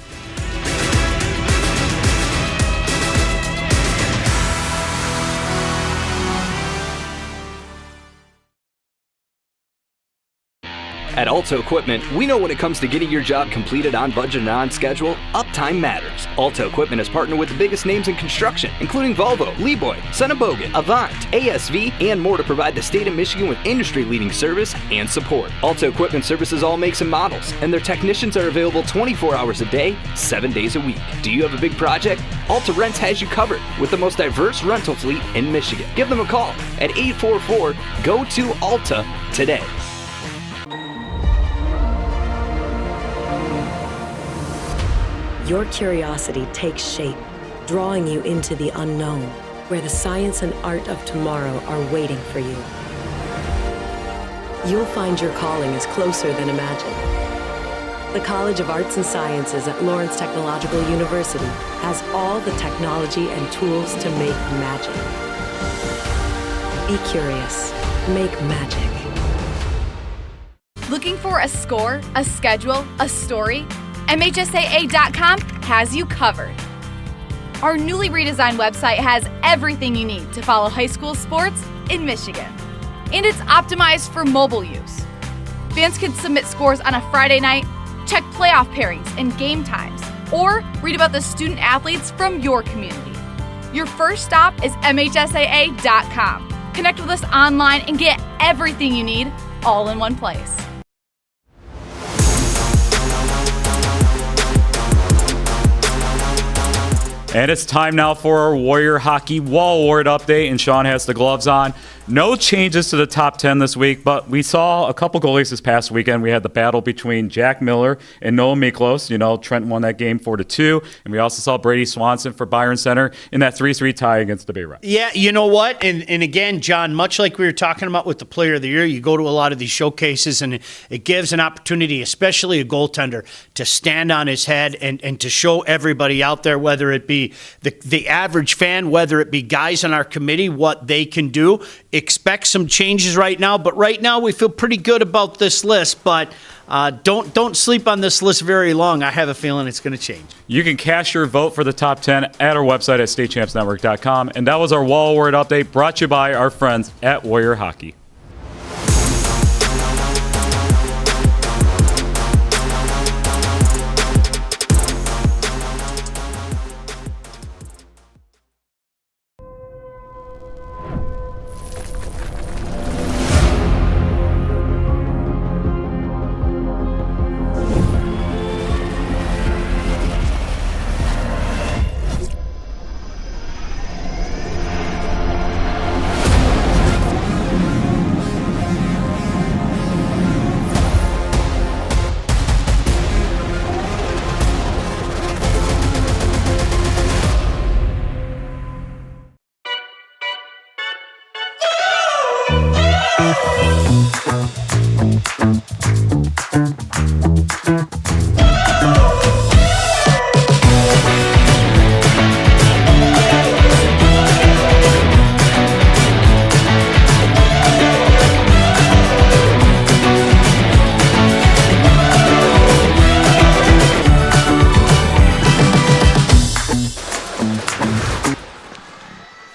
At Alto Equipment, we know when it comes to getting your job completed on budget and on schedule, uptime matters. Alto Equipment has partnered with the biggest names in construction, including Volvo, Leeboy, Senebogen, Avant, ASV, and more to provide the state of Michigan with industry-leading service and support. Alto Equipment services all makes and models, and their technicians are available 24 hours a day, 7 days a week. Do you have a big project? Alta Rents has you covered with the most diverse rental fleet in Michigan. Give them a call at 844-GO-TO-ALTA today. Your curiosity takes shape, drawing you into the unknown, where the science and art of tomorrow are waiting for you. You'll find your calling is closer than imagined. The College of Arts and Sciences at Lawrence Technological University has all the technology and tools to make magic. Be curious. Make magic. Looking for a score, a schedule, a story? MHSAA.com has you covered. Our newly redesigned website has everything you need to follow high school sports in Michigan. And it's optimized for mobile use. Fans can submit scores on a Friday night, check playoff pairings and game times, or read about the student athletes from your community. Your first stop is MHSAA.com. Connect with us online and get everything you need all in one place. And it's time now for our Warrior Hockey Wall Award update, and Sean has the gloves on. No changes to the top 10 this week, but we saw a couple goalies this past weekend. We had the battle between Jack Miller and Noah Miklos. Trent won that game 4-2, and we also saw Brady Swanson for Byron Center in that 3-3 tie against the Bay Red. Yeah, you know what? And again, John, much like we were talking about with the Player of the Year, you go to a lot of these showcases, and it gives an opportunity, especially a goaltender, to stand on his head and to show everybody out there, whether it be the average fan, whether it be guys on our committee, what they can do. Expect some changes right now, but right now we feel pretty good about this list, but don't sleep on this list very long. I have a feeling it's going to change. You can cast your vote for the top 10 at our website at statechampsnetwork.com, and that was our Wall Award update brought to you by our friends at Warrior Hockey.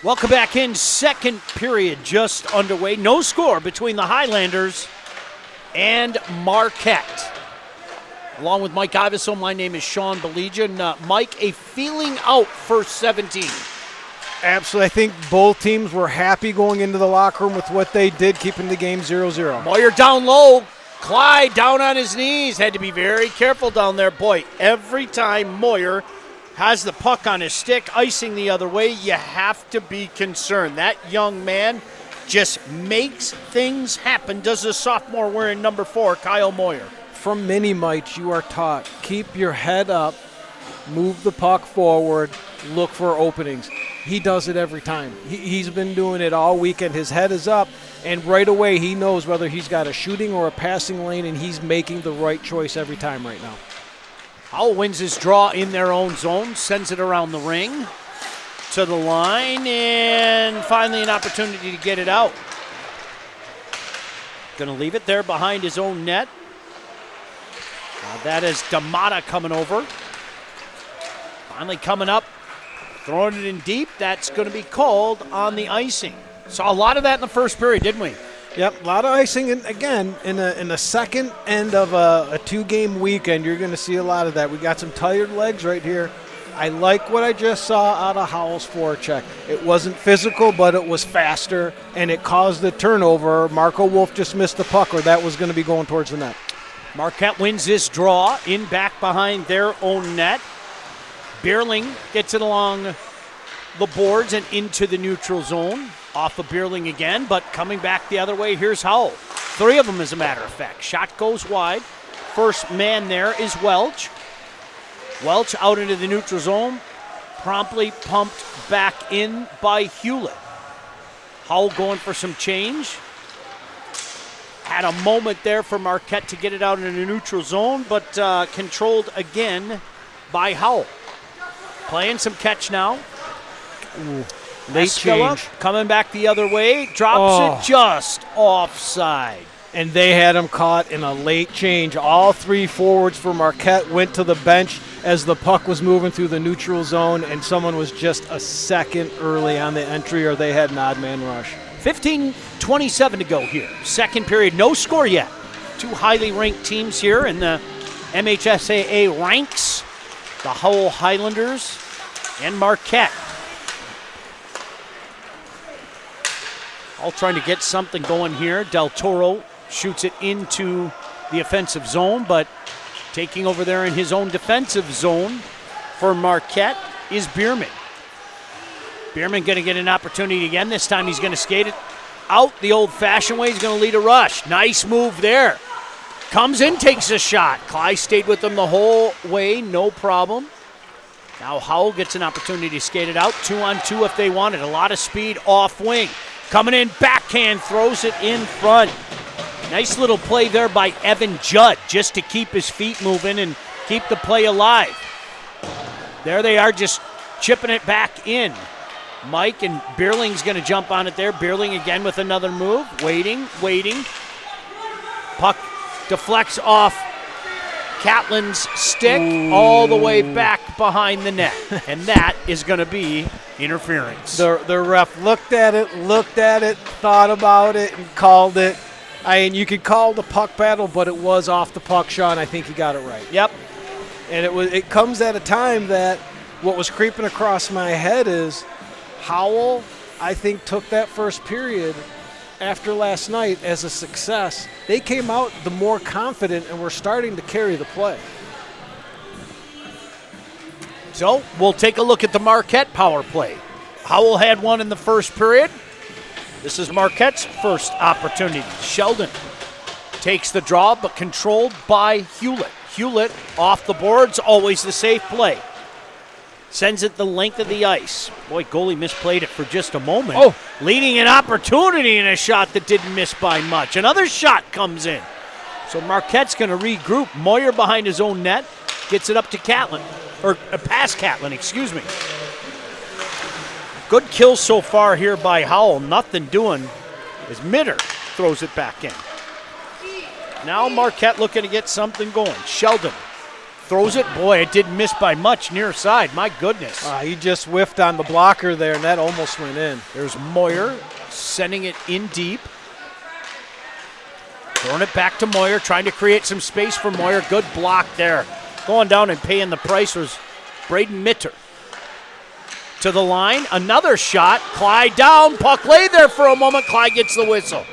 Welcome back in. Second period just underway. No score between the Highlanders and Marquette. Along with Mike Iveso, my name is Sean Belegian. Mike, a feeling out first 17. Absolutely. I think both teams were happy going into the locker room with what they did, keeping the game 0-0. Moyer down low. Clyde down on his knees. Had to be very careful down there. Boy, every time Moyer has the puck on his stick, icing the other way, you have to be concerned. That young man just makes things happen. Does the sophomore wearing number 4, Kyle Moyer. From mini mites, you are taught, keep your head up, move the puck forward, look for openings. He does it every time. He's been doing it all weekend. His head is up, and right away he knows whether he's got a shooting or a passing lane, and he's making the right choice every time right now. Howell wins his draw in their own zone, sends it around the ring to the line, and finally an opportunity to get it out. Going to leave it there behind his own net. Now that is D'Amata coming over. Finally coming up, throwing it in deep. That's going to be called on the icing. Saw a lot of that in the first period, didn't we? Yep, a lot of icing. And again, in the second end of a 2-game weekend, you're going to see a lot of that. We got some tired legs right here. I like what I just saw out of Howell's forecheck. It wasn't physical, but it was faster, and it caused the turnover. Marco Wolf just missed the puck, or that was going to be going towards the net. Marquette wins this draw in back behind their own net. Bierling gets it along the boards and into the neutral zone. Off of Bierling again, but coming back the other way, here's Howell. 3 of them, as a matter of fact. Shot goes wide. First man there is Welch. Welch out into the neutral zone. Promptly pumped back in by Hewlett. Howell going for some change. Had a moment there for Marquette to get it out in the neutral zone, but controlled again by Howell. Playing some catch now. Ooh, late change. Coming back the other way, drops it just offside. And they had him caught in a late change. All 3 forwards for Marquette went to the bench as the puck was moving through the neutral zone, and someone was just a second early on the entry, or they had an odd man rush. 15:27 to go here. Second period, no score yet. 2 highly ranked teams here in the MHSAA ranks. The Howell Highlanders and Marquette. All trying to get something going here. Del Toro shoots it into the offensive zone, but taking over there in his own defensive zone for Marquette is Bierman. Bierman going to get an opportunity again. This time he's going to skate it out the old-fashioned way. He's going to lead a rush. Nice move there. Comes in, takes a shot. Clyde stayed with him the whole way, no problem. Now Howell gets an opportunity to skate it out. 2-on-2 if they want it. A lot of speed off wing. Coming in, backhand, throws it in front. Nice little play there by Evan Judd just to keep his feet moving and keep the play alive. There they are, just chipping it back in. Mike and Bierling's going to jump on it there. Bierling again with another move. Waiting. Puck deflects off Catlin's stick all the way back behind the net. And that is going to be interference. The ref looked at it, thought about it, and called it. I mean, you could call the puck battle, but it was off the puck, Sean. I think he got it right. Yep. And it comes at a time that what was creeping across my head is Howell, I think, took that first period after last night as a success. They came out the more confident and were starting to carry the play. So we'll take a look at the Marquette power play. Howell had one in the first period. This is Marquette's first opportunity. Sheldon takes the draw, but controlled by Hewlett. Hewlett off the boards, always the safe play. Sends it the length of the ice. Boy, goalie misplayed it for just a moment. Leading an opportunity in a shot that didn't miss by much. Another shot comes in. So Marquette's going to regroup. Moyer behind his own net. Gets it up to Catlin. Or past Catlin, excuse me. Good kill so far here by Howell. Nothing doing as Mitter throws it back in. Now Marquette looking to get something going. Sheldon throws it. Boy, it didn't miss by much near side. My goodness. He just whiffed on the blocker there, and that almost went in. There's Moyer sending it in deep. Throwing it back to Moyer, trying to create some space for Moyer. Good block there. Going down and paying the price was Braden Mitter. To the line, another shot. Clyde down, puck laid there for a moment. Clyde gets the whistle.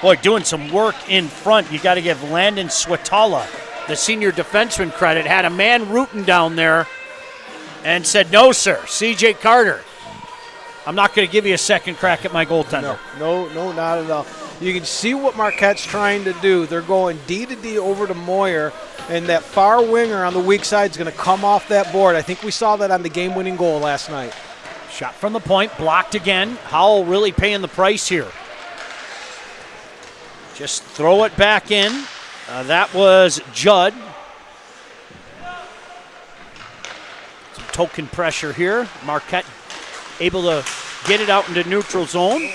Boy, doing some work in front. You got to give Landon Swetala, the senior defenseman, credit. Had a man rooting down there and said, no, sir, C.J. Carter, I'm not going to give you a second crack at my goaltender. No, not at all. You can see what Marquette's trying to do. They're going D to D over to Moyer, and that far winger on the weak side is going to come off that board. I think we saw that on the game-winning goal last night. Shot from the point, blocked again. Howell really paying the price here. Just throw it back in. That was Judd. Some token pressure here. Marquette able to get it out into neutral zone.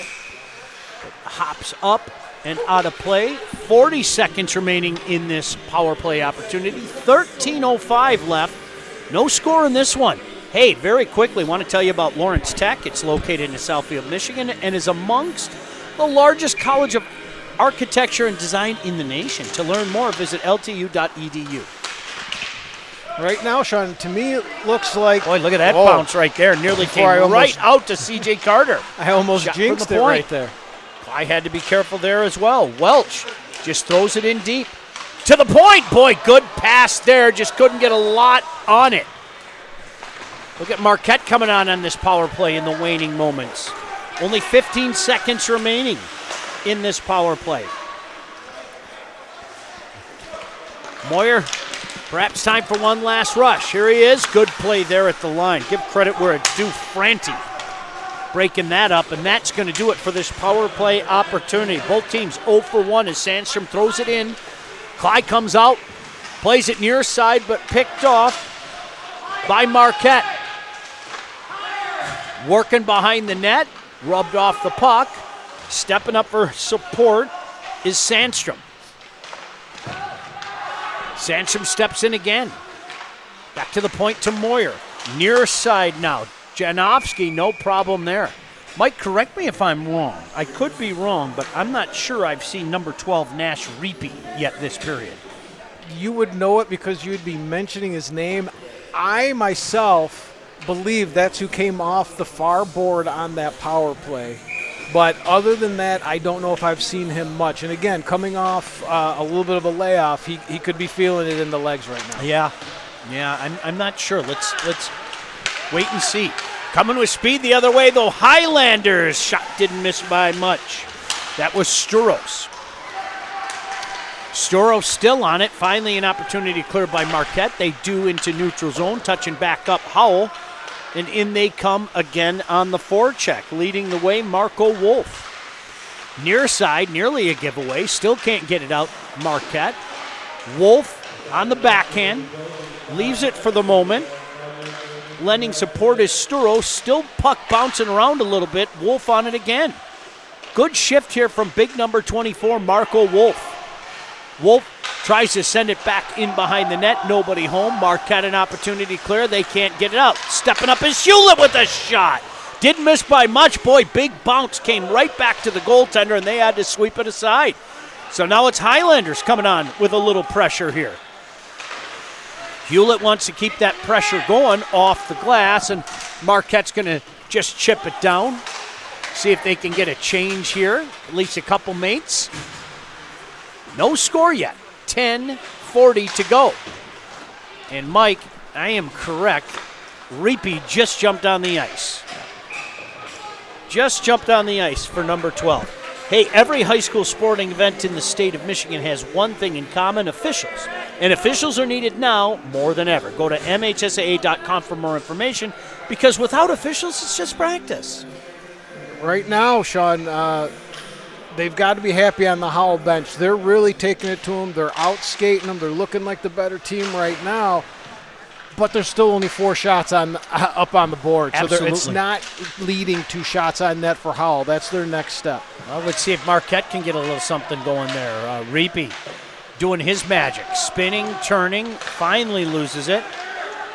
Hops up and out of play. 40 seconds remaining in this power play opportunity. 13:05 left. No score in this one. Hey, very quickly, want to tell you about Lawrence Tech. It's located in Southfield, Michigan, and is amongst the largest college of architecture and design in the nation. To learn more, visit ltu.edu. Right now, Sean, to me it looks like... Boy, look at that bounce right there. Nearly came right out to C.J. Carter. I almost jinxed it right there. I had to be careful there as well. Welch just throws it in deep. To the point. Boy, good pass there. Just couldn't get a lot on it. Look at Marquette coming on this power play in the waning moments. Only 15 seconds remaining in this power play. Moyer, perhaps time for one last rush. Here he is. Good play there at the line. Give credit where it's due. Franti breaking that up, and that's going to do it for this power play opportunity. Both teams 0 for 1 as Sandstrom throws it in. Clyde comes out, plays it near side, but picked off by Marquette. Working behind the net, rubbed off the puck. Stepping up for support is Sandstrom. Sandstrom steps in again. Back to the point to Moyer. Near side now. Janowski, no problem there. Mike, correct me if I'm wrong. I could be wrong, but I'm not sure I've seen number 12 Nash Reapy yet this period. You would know it because you'd be mentioning his name. I myself believe that's who came off the far board on that power play. But other than that, I don't know if I've seen him much. And again, coming off a little bit of a layoff, he could be feeling it in the legs right now. Yeah, I'm not sure. Let's wait and see. Coming with speed the other way, though. Highlanders. Shot didn't miss by much. That was Sturos. Sturos still on it. Finally an opportunity cleared by Marquette. They do into neutral zone, touching back up Howell. And in they come again on the forecheck. Leading the way, Marco Wolf. Near side, nearly a giveaway. Still can't get it out, Marquette. Wolf on the backhand. Leaves it for the moment. Lending support is Sturos. Still puck bouncing around a little bit. Wolf on it again. Good shift here from big number 24, Marco Wolf. Wolf tries to send it back in behind the net. Nobody home. Marquette an opportunity clear. They can't get it out. Stepping up is Hewlett with a shot. Didn't miss by much. Boy, big bounce came right back to the goaltender, and they had to sweep it aside. So now it's Highlanders coming on with a little pressure here. Hewlett wants to keep that pressure going off the glass, and Marquette's going to just chip it down. See if they can get a change here. At least a couple mates. No score yet. 10:40 to go. And Mike, I am correct. Reapy just jumped on the ice. Just jumped on the ice for number 12. Hey, every high school sporting event in the state of Michigan has one thing in common: officials. And officials are needed now more than ever. Go to mhsaa.com for more information, because without officials, it's just practice. Right now, Sean, they've got to be happy on the Howell bench. They're really taking it to them. They're out skating them. They're looking like the better team right now. But there's still only 4 shots up on the board. Absolutely. So it's not leading to shots on net for Howell. That's their next step. Well, let's see if Marquette can get a little something going there. Reapy doing his magic. Spinning, turning, finally loses it,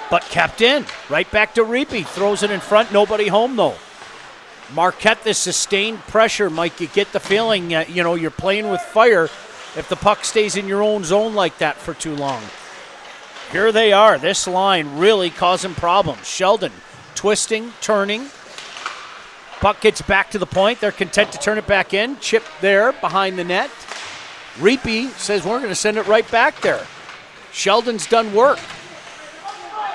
but kept in. Right back to Reapy. Throws it in front. Nobody home, though. Marquette, this sustained pressure, Mike, you get the feeling, you're playing with fire. if the puck stays in your own zone like that for too long. Here they are. This line really causing problems. Sheldon twisting, turning. Puck gets back to the point. They're content to turn it back in. Chip there behind the net. Reapy says we're going to send it right back there. Sheldon's done work.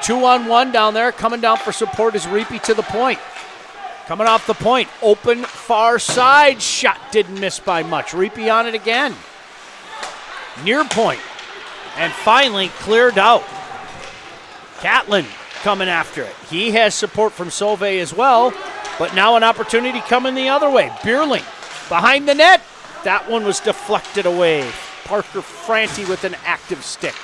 2-on-1 down there. Coming down for support is Reapy to the point. Coming off the point. Open far side. Shot didn't miss by much. Reapy on it again. Near point. And finally cleared out. Catlin coming after it. He has support from Sauvé as well, but now an opportunity coming the other way. Bierling behind the net. That one was deflected away. Parker Franti with an active stick.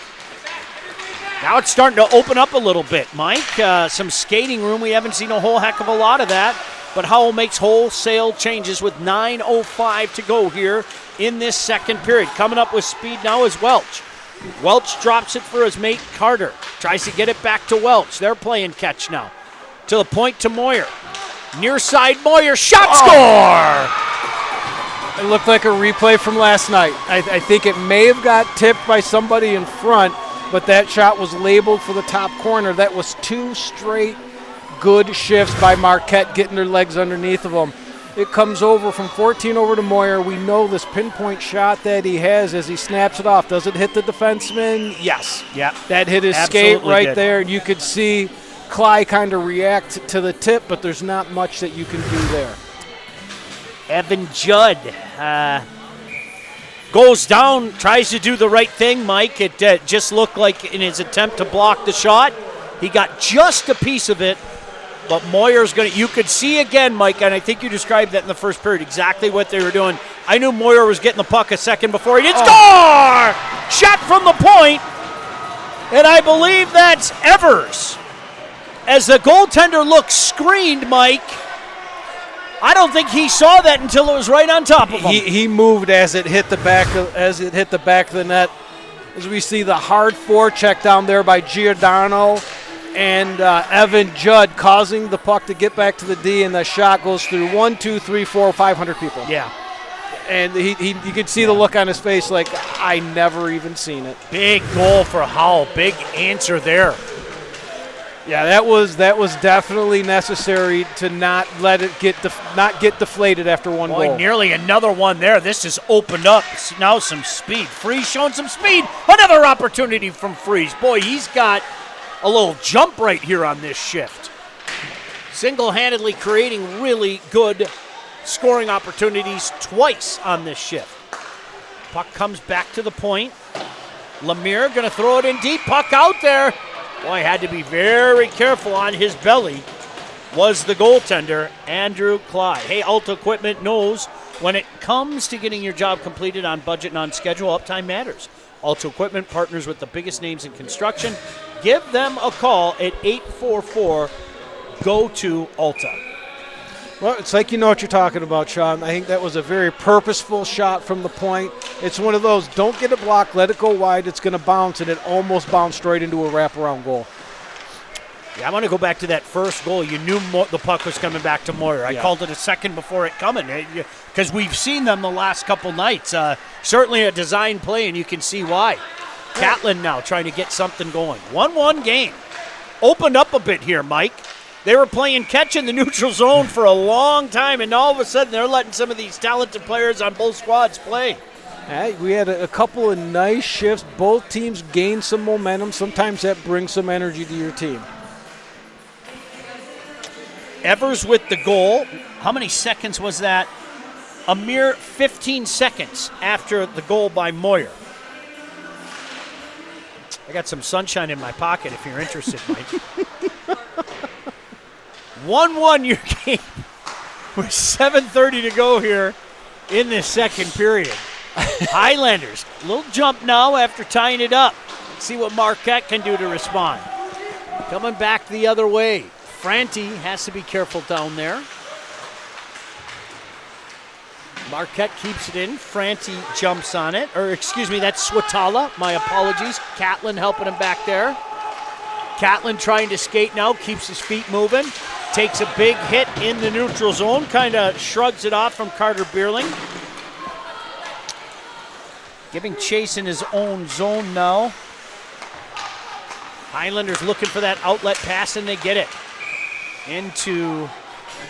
Now it's starting to open up a little bit, Mike. Some skating room. We haven't seen a whole heck of a lot of that, but Howell makes wholesale changes with 9:05 to go here in this second period. Coming up with speed now is Welch. Welch drops it for his mate Carter. Tries to get it back to Welch. They're playing catch now. To the point to Moyer. Near side Moyer. Shot score! It looked like a replay from last night. I think it may have got tipped by somebody in front, but that shot was labeled for the top corner. That was 2 straight good shifts by Marquette getting their legs underneath of them. It comes over from 14 over to Moyer. We know this pinpoint shot that he has as he snaps it off. Does it hit the defenseman? Yes. Yeah. That hit his Absolutely skate right did. there. And you could see Cly kind of react to the tip, but there's not much that you can do there. Evan Judd goes down, tries to do the right thing, Mike. It just looked like in his attempt to block the shot, he got just a piece of it. But Moyer's going to, you could see again, Mike, and I think you described that in the first period, exactly what they were doing. I knew Moyer was getting the puck a second before he did score! Shot from the point, and I believe that's Evers. As the goaltender looks screened, Mike, I don't think he saw that until it was right on top of him. He moved as it hit the back of the net. As we see the hard forecheck down there by Giordano. And Evan Judd causing the puck to get back to the D, and the shot goes through 1, 2, 3, 4, 500 people. Yeah. And you could see the look on his face like, I never even seen it. Big goal for Howell. Big answer there. Yeah, that was definitely necessary to not let it get deflated after one goal. Nearly another one there. This has opened up. Now some speed. Freeze showing some speed. Another opportunity from Freeze. Boy, he's got a little jump right here on this shift. Single-handedly creating really good scoring opportunities twice on this shift. Puck comes back to the point. Lemire going to throw it in deep. Puck out there. Boy, had to be very careful on his belly. Was the goaltender, Andrew Cly. Hey, Alta Equipment knows when it comes to getting your job completed on budget and on schedule, uptime matters. Alta Equipment partners with the biggest names in construction. Give them a call at 844-GO-TO-ALTA. Well, it's like you know what you're talking about, Sean. I think that was a very purposeful shot from the point. It's one of those, don't get it blocked, let it go wide, it's going to bounce, and it almost bounced straight into a wraparound goal. Yeah, I want to go back to that first goal. You knew the puck was coming back to Moyer. I called it a second before it coming because we've seen them the last couple nights. Certainly a design play, and you can see why. Catlin now trying to get something going. 1-1 game. Opened up a bit here, Mike. They were playing catch in the neutral zone for a long time, and all of a sudden they're letting some of these talented players on both squads play. We had a couple of nice shifts. Both teams gained some momentum. Sometimes that brings some energy to your team. Evers with the goal. How many seconds was that? A mere 15 seconds after the goal by Moyer. I got some sunshine in my pocket if you're interested, Mike. 1-1 your game with 7:30 to go here in this second period. Highlanders, a little jump now after tying it up. Let's see what Marquette can do to respond. Coming back the other way. Franti has to be careful down there. Marquette keeps it in. Franti jumps on it. Or, excuse me, that's Swatala. My apologies. Catlin helping him back there. Catlin trying to skate now. Keeps his feet moving. Takes a big hit in the neutral zone. Kind of shrugs it off from Carter Bierling. Giving chase in his own zone now. Highlanders looking for that outlet pass, and they get it into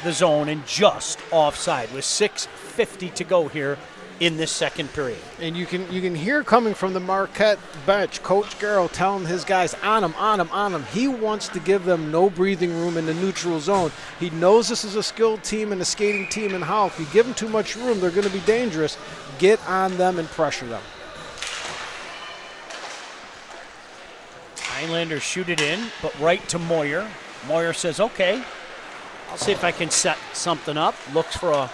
the zone and just offside with 6:50 to go here in this second period. And you can hear coming from the Marquette bench, Coach Garrow telling his guys, on him. He wants to give them no breathing room in the neutral zone. He knows this is a skilled team and a skating team in Howell. If you give them too much room, they're going to be dangerous. Get on them and pressure them. Highlanders shoot it in, but right to Moyer. Moyer says, okay, I'll see if I can set something up. Looks for a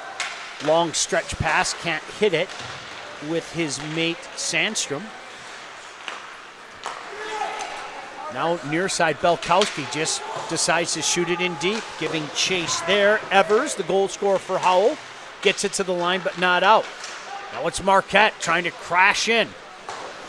long stretch pass, can't hit it with his mate Sandstrom. Now near side, Belkowski just decides to shoot it in deep, giving chase there. Evers, the goal scorer for Howell, gets it to the line but not out. Now it's Marquette trying to crash in.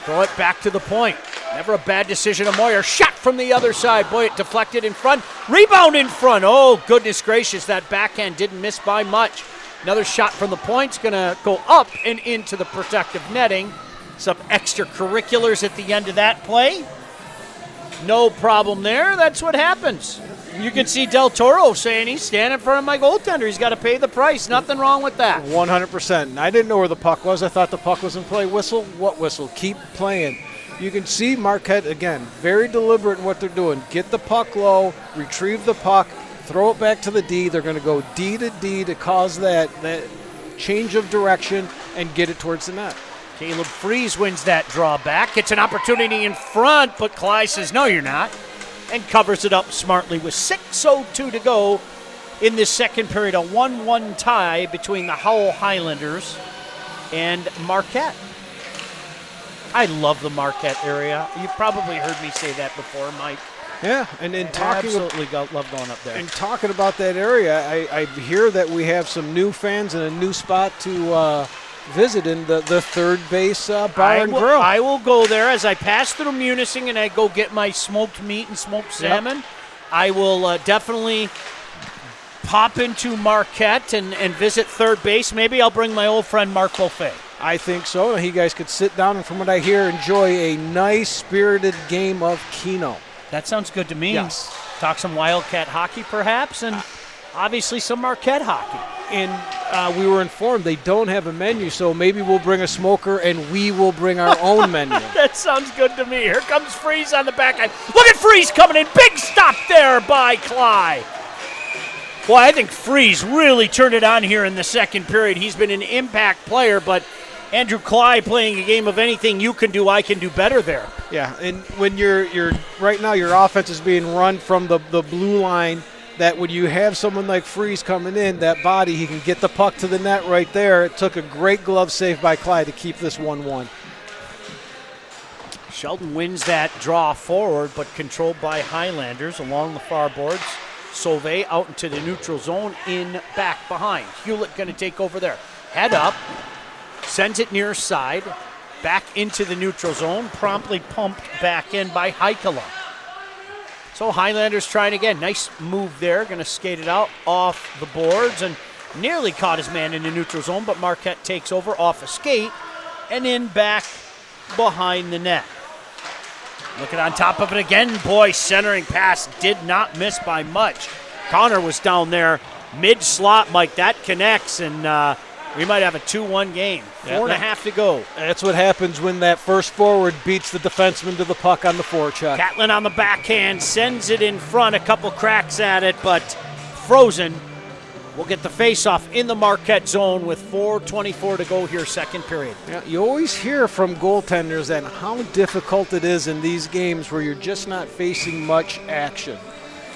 Throw it back to the point. Never a bad decision of Moyer. Shot from the other side. Boy, it deflected in front. Rebound in front. Oh, goodness gracious. That backhand didn't miss by much. Another shot from the point's going to go up and into the protective netting. Some extracurriculars at the end of that play. No problem there. That's what happens. You can see Del Toro saying he's standing in front of my goaltender. He's got to pay the price. Nothing wrong with that. 100%. I didn't know where the puck was. I thought the puck was in play. Whistle? What whistle? Keep playing. You can see Marquette, again, very deliberate in what they're doing. Get the puck low, retrieve the puck, throw it back to the D. They're going to go D to D to cause that change of direction and get it towards the net. Caleb Freeze wins that draw back. It's an opportunity in front, but Cly says, no, you're not, and covers it up smartly with 6:02 to go in this second period. A 1-1 tie between the Howell Highlanders and Marquette. I love the Marquette area. You've probably heard me say that before, Mike. Yeah, and in talking absolutely love going up there. And talking about that area, I hear that we have some new fans and a new spot to visit in the third base bar and grill. I will go there as I pass through Munising and I go get my smoked meat and smoked salmon. Yep. I will definitely pop into Marquette and visit third base. Maybe I'll bring my old friend Mark Buffet. I think so. You guys could sit down and, from what I hear, enjoy a nice, spirited game of Keno. That sounds good to me. Yes. Talk some Wildcat hockey, perhaps, and obviously some Marquette hockey. And we were informed they don't have a menu, so maybe we'll bring a smoker and we will bring our own menu. That sounds good to me. Here comes Freeze on the backhand. Look at Freeze coming in. Big stop there by Cly. Well, I think Freeze really turned it on here in the second period. He's been an impact player, but Andrew Cly playing a game of anything you can do, I can do better there. Yeah, and when you're right now, your offense is being run from the blue line, that when you have someone like Freeze coming in, that body, he can get the puck to the net right there. It took a great glove save by Cly to keep this 1-1. Sheldon wins that draw forward, but controlled by Highlanders along the far boards. Sauvé out into the neutral zone, in back behind. Hewlett going to take over there. Head up. Sends it near side, back into the neutral zone, promptly pumped back in by Heikkila. So Highlanders trying again. Nice move there, going to skate it out off the boards and nearly caught his man in the neutral zone, but Marquette takes over off a skate and in back behind the net. Looking on top of it again, boy, centering pass did not miss by much. Connor was down there mid-slot, Mike, that connects, and we might have a 2-1 game. 4.5 to go. That's what happens when that first forward beats the defenseman to the puck on the forecheck. Catlin on the backhand, sends it in front, a couple cracks at it, but frozen. We'll get the face-off in the Marquette zone with 4:24 to go here, second period. Yeah, you always hear from goaltenders that how difficult it is in these games where you're just not facing much action.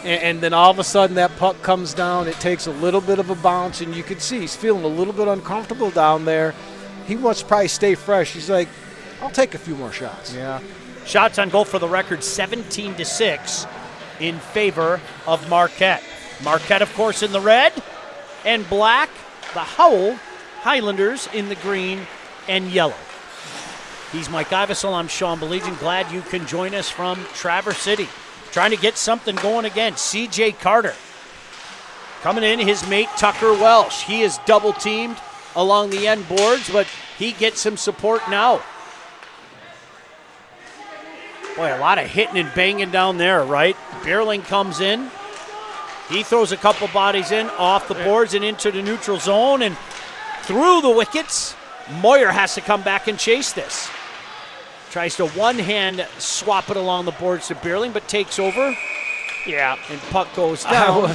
And then all of a sudden that puck comes down, it takes a little bit of a bounce, and you can see he's feeling a little bit uncomfortable down there. He wants to probably stay fresh. He's like, I'll take a few more shots. Yeah. Shots on goal for the record, 17-6 in favor of Marquette. Marquette, of course, in the red and black. The Howell Highlanders in the green and yellow. He's Mike Ivesel. I'm Sean Belegian. Glad you can join us from Traverse City. Trying to get something going again. C.J. Carter coming in, his mate Tucker Welsh. He is double-teamed along the end boards, but he gets some support now. Boy, a lot of hitting and banging down there, right? Beerling comes in. He throws a couple bodies in, off the boards and into the neutral zone and through the wickets. Moyer has to come back and chase this. Tries to one-hand swap it along the boards to Beerling, but takes over. Yeah, and puck goes down.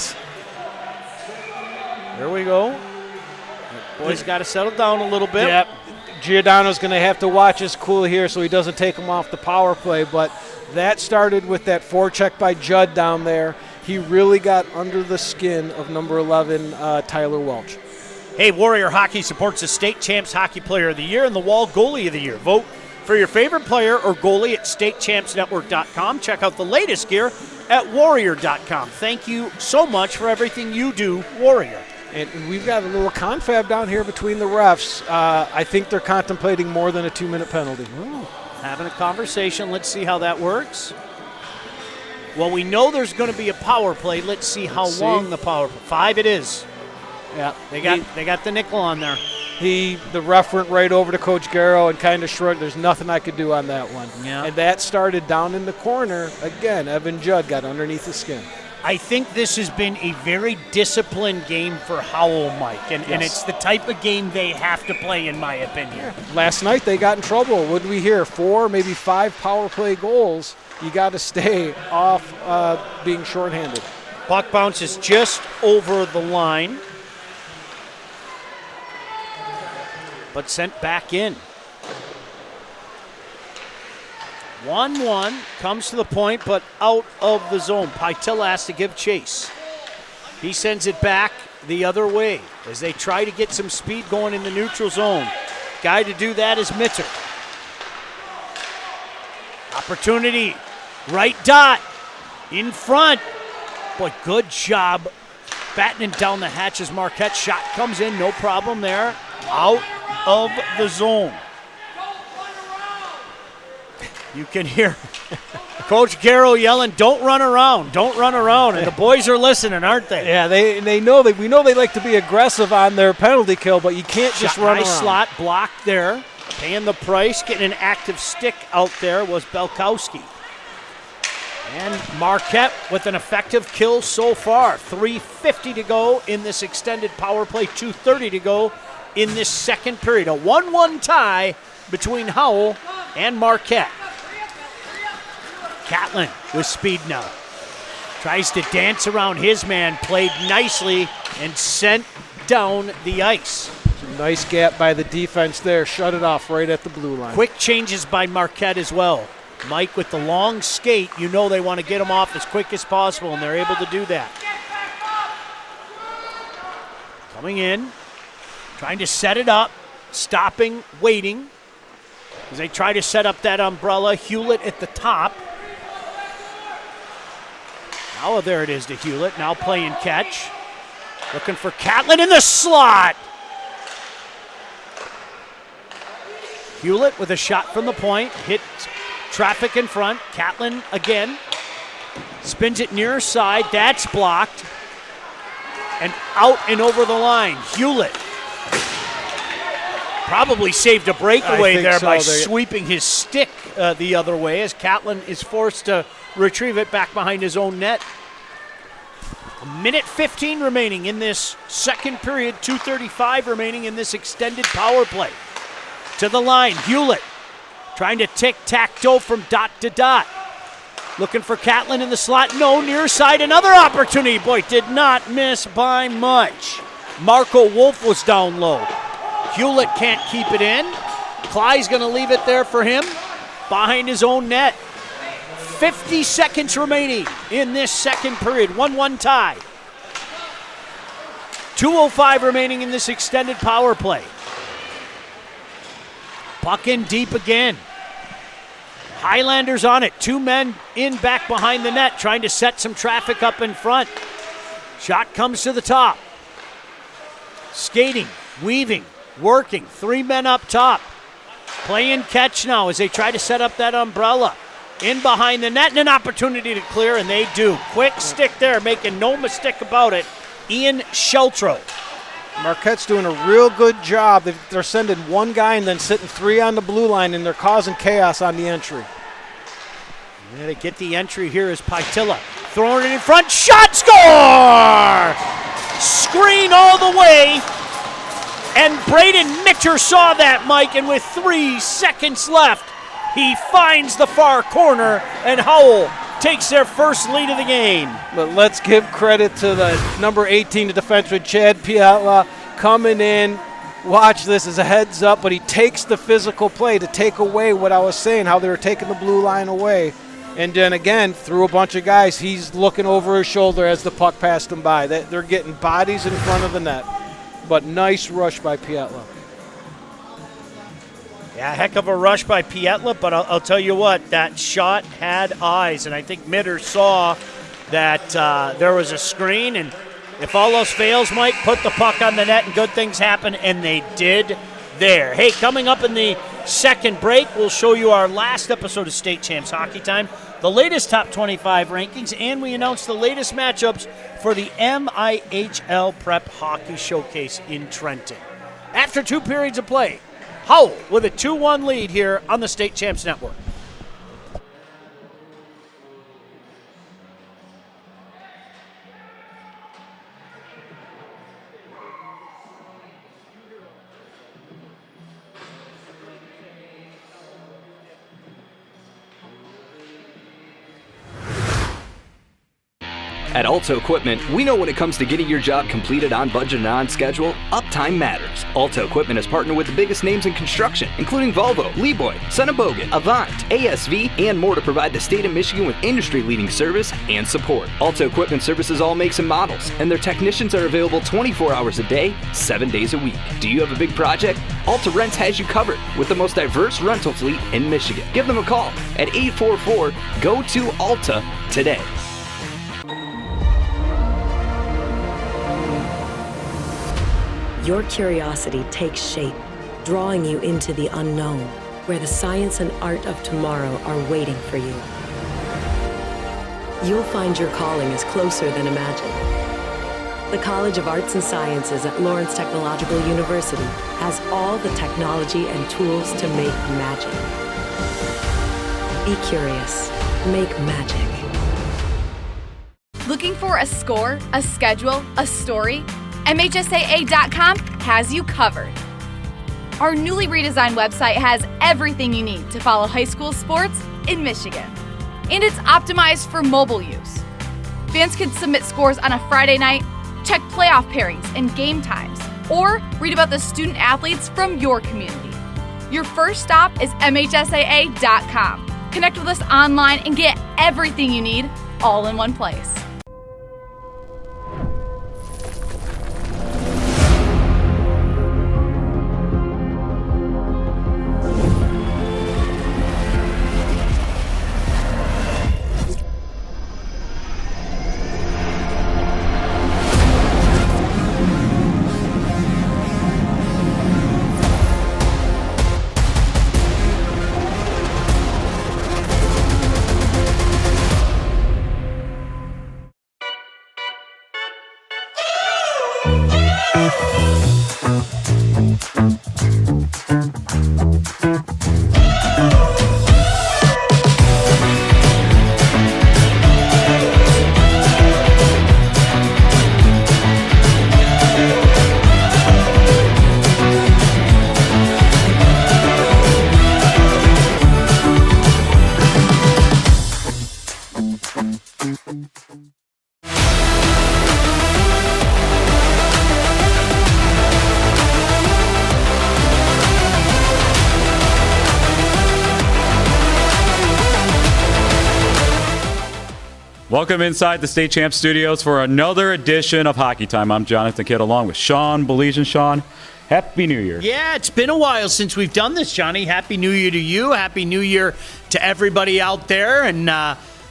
There we go. Boys got to settle down a little bit. Yep. Giordano's going to have to watch his cool here so he doesn't take him off the power play, but that started with that forecheck by Judd down there. He really got under the skin of number 11, Tyler Welch. Hey, Warrior Hockey supports the State Champs Hockey Player of the Year and the Wall Goalie of the Year. Vote for your favorite player or goalie at statechampsnetwork.com. Check out the latest gear at warrior.com. Thank you so much for everything you do, Warrior. And we've got a little confab down here between the refs. I think they're contemplating more than a 2-minute penalty. Ooh, having a conversation. Let's see how that works. Well, we know there's going to be a power play. Let's see how long the power play. 5 it is. Yeah, they got the nickel on there. The ref went right over to Coach Garrow and kind of shrugged. There's nothing I could do on that one. Yeah. And that started down in the corner. Again, Evan Judd got underneath the skin. I think this has been a very disciplined game for Howell, Mike, and it's the type of game they have to play, in my opinion. Yeah. Last night they got in trouble. What did we hear? 4, maybe 5 power play goals. You got to stay off being shorthanded. Puck bounces just over the line, but sent back in. 1-1 comes to the point, but out of the zone. Pytilla has to give chase. He sends it back the other way as they try to get some speed going in the neutral zone. Guy to do that is Mitter. Opportunity, right dot, in front. Boy, good job battening down the hatches. Marquette shot comes in, no problem there. Out of the zone. You can hear Coach Garrow yelling, "Don't run around, don't run around," and the boys are listening, aren't they? Yeah, they know we know they like to be aggressive on their penalty kill, but you can't just run around. Nice slot blocked there, paying the price. Getting an active stick out there was Belkowski. And Marquette with an effective kill so far. 3:50 to go in this extended power play. 2:30 to go in this second period. A 1-1 tie between Howell and Marquette. Catlin with speed now. Tries to dance around his man. Played nicely and sent down the ice. Nice gap by the defense there. Shut it off right at the blue line. Quick changes by Marquette as well. Mike with the long skate, you know they want to get him off as quick as possible, and they're able to do that. Coming in, trying to set it up, stopping, waiting. As they try to set up that umbrella, Hewlett at the top. Now there it is to Hewlett, now playing catch. Looking for Catlin in the slot. Hewlett with a shot from the point, hits traffic in front. Catlin again, spins it near side, that's blocked. And out and over the line, Hewlett. Probably saved a breakaway there by sweeping his stick the other way as Catlin is forced to retrieve it back behind his own net. 1:15 remaining in this second period, 2:35 remaining in this extended power play. To the line, Hewlett trying to tic-tac-toe from dot to dot. Looking for Catlin in the slot, no, near side, another opportunity. Boy, did not miss by much. Marco Wolf was down low. Hewlett can't keep it in. Clyde's going to leave it there for him behind his own net. 50 seconds remaining in this second period. 1-1 tie. 2:05 remaining in this extended power play. Puck in deep again. Highlanders on it. 2 men in back behind the net trying to set some traffic up in front. Shot comes to the top. Skating, weaving, working. 3 men up top. Playing catch now as they try to set up that umbrella. In behind the net and an opportunity to clear, and they do. Quick stick there, making no mistake about it. Ian Sheltrow. Marquette's doing a real good job. They're sending 1 guy and then sitting 3 on the blue line, and they're causing chaos on the entry. And to get the entry here is Paitilla. Throwing it in front. Shot, score! Screen all the way. And Braden Mitcher saw that, Mike, and with 3 seconds left, he finds the far corner, and Howell takes their first lead of the game. But let's give credit to the number 18, the defenseman, Chad Piatla, coming in. Watch this as a heads up, but he takes the physical play to take away what I was saying, how they were taking the blue line away. And then again, through a bunch of guys, he's looking over his shoulder as the puck passed him by. They're getting bodies in front of the net. But nice rush by Piatla. Yeah, heck of a rush by Piatla, but I'll tell you what, that shot had eyes, and I think Mitter saw that there was a screen, and if all else fails, Mike, put the puck on the net and good things happen, and they did there. Hey, coming up in the second break, we'll show you our last episode of State Champs Hockey Time, the latest top 25 rankings, and we announce the latest matchups for the MIHL Prep Hockey Showcase in Trenton. After 2 periods of play, Howell with a 2-1 lead here on the State Champs Network. At Alto Equipment, we know when it comes to getting your job completed on budget and on schedule, uptime matters. Alto Equipment has partnered with the biggest names in construction, including Volvo, Leeboy, Senebogen, Avant, ASV, and more to provide the state of Michigan with industry-leading service and support. Alto Equipment services all makes and models, and their technicians are available 24 hours a day, 7 days a week. Do you have a big project? Alta Rents has you covered with the most diverse rental fleet in Michigan. Give them a call at 844-GO-TO-ALTA today. Your curiosity takes shape, drawing you into the unknown, where the science and art of tomorrow are waiting for you. You'll find your calling is closer than imagined. The College of Arts and Sciences at Lawrence Technological University has all the technology and tools to make magic. Be curious. Make magic. Looking for a score, a schedule, a story? MHSAA.com has you covered. Our newly redesigned website has everything you need to follow high school sports in Michigan. And it's optimized for mobile use. Fans can submit scores on a Friday night, check playoff pairings and game times, or read about the student athletes from your community. Your first stop is MHSAA.com. Connect with us online and get everything you need all in one place. Welcome inside the State Champs Studios for another edition of Hockey Time. I'm Jonathan Kidd along with Sean Belizean. Sean, Happy New Year. Yeah, it's been a while since we've done this, Johnny. Happy New Year to you. Happy New Year to everybody out there. And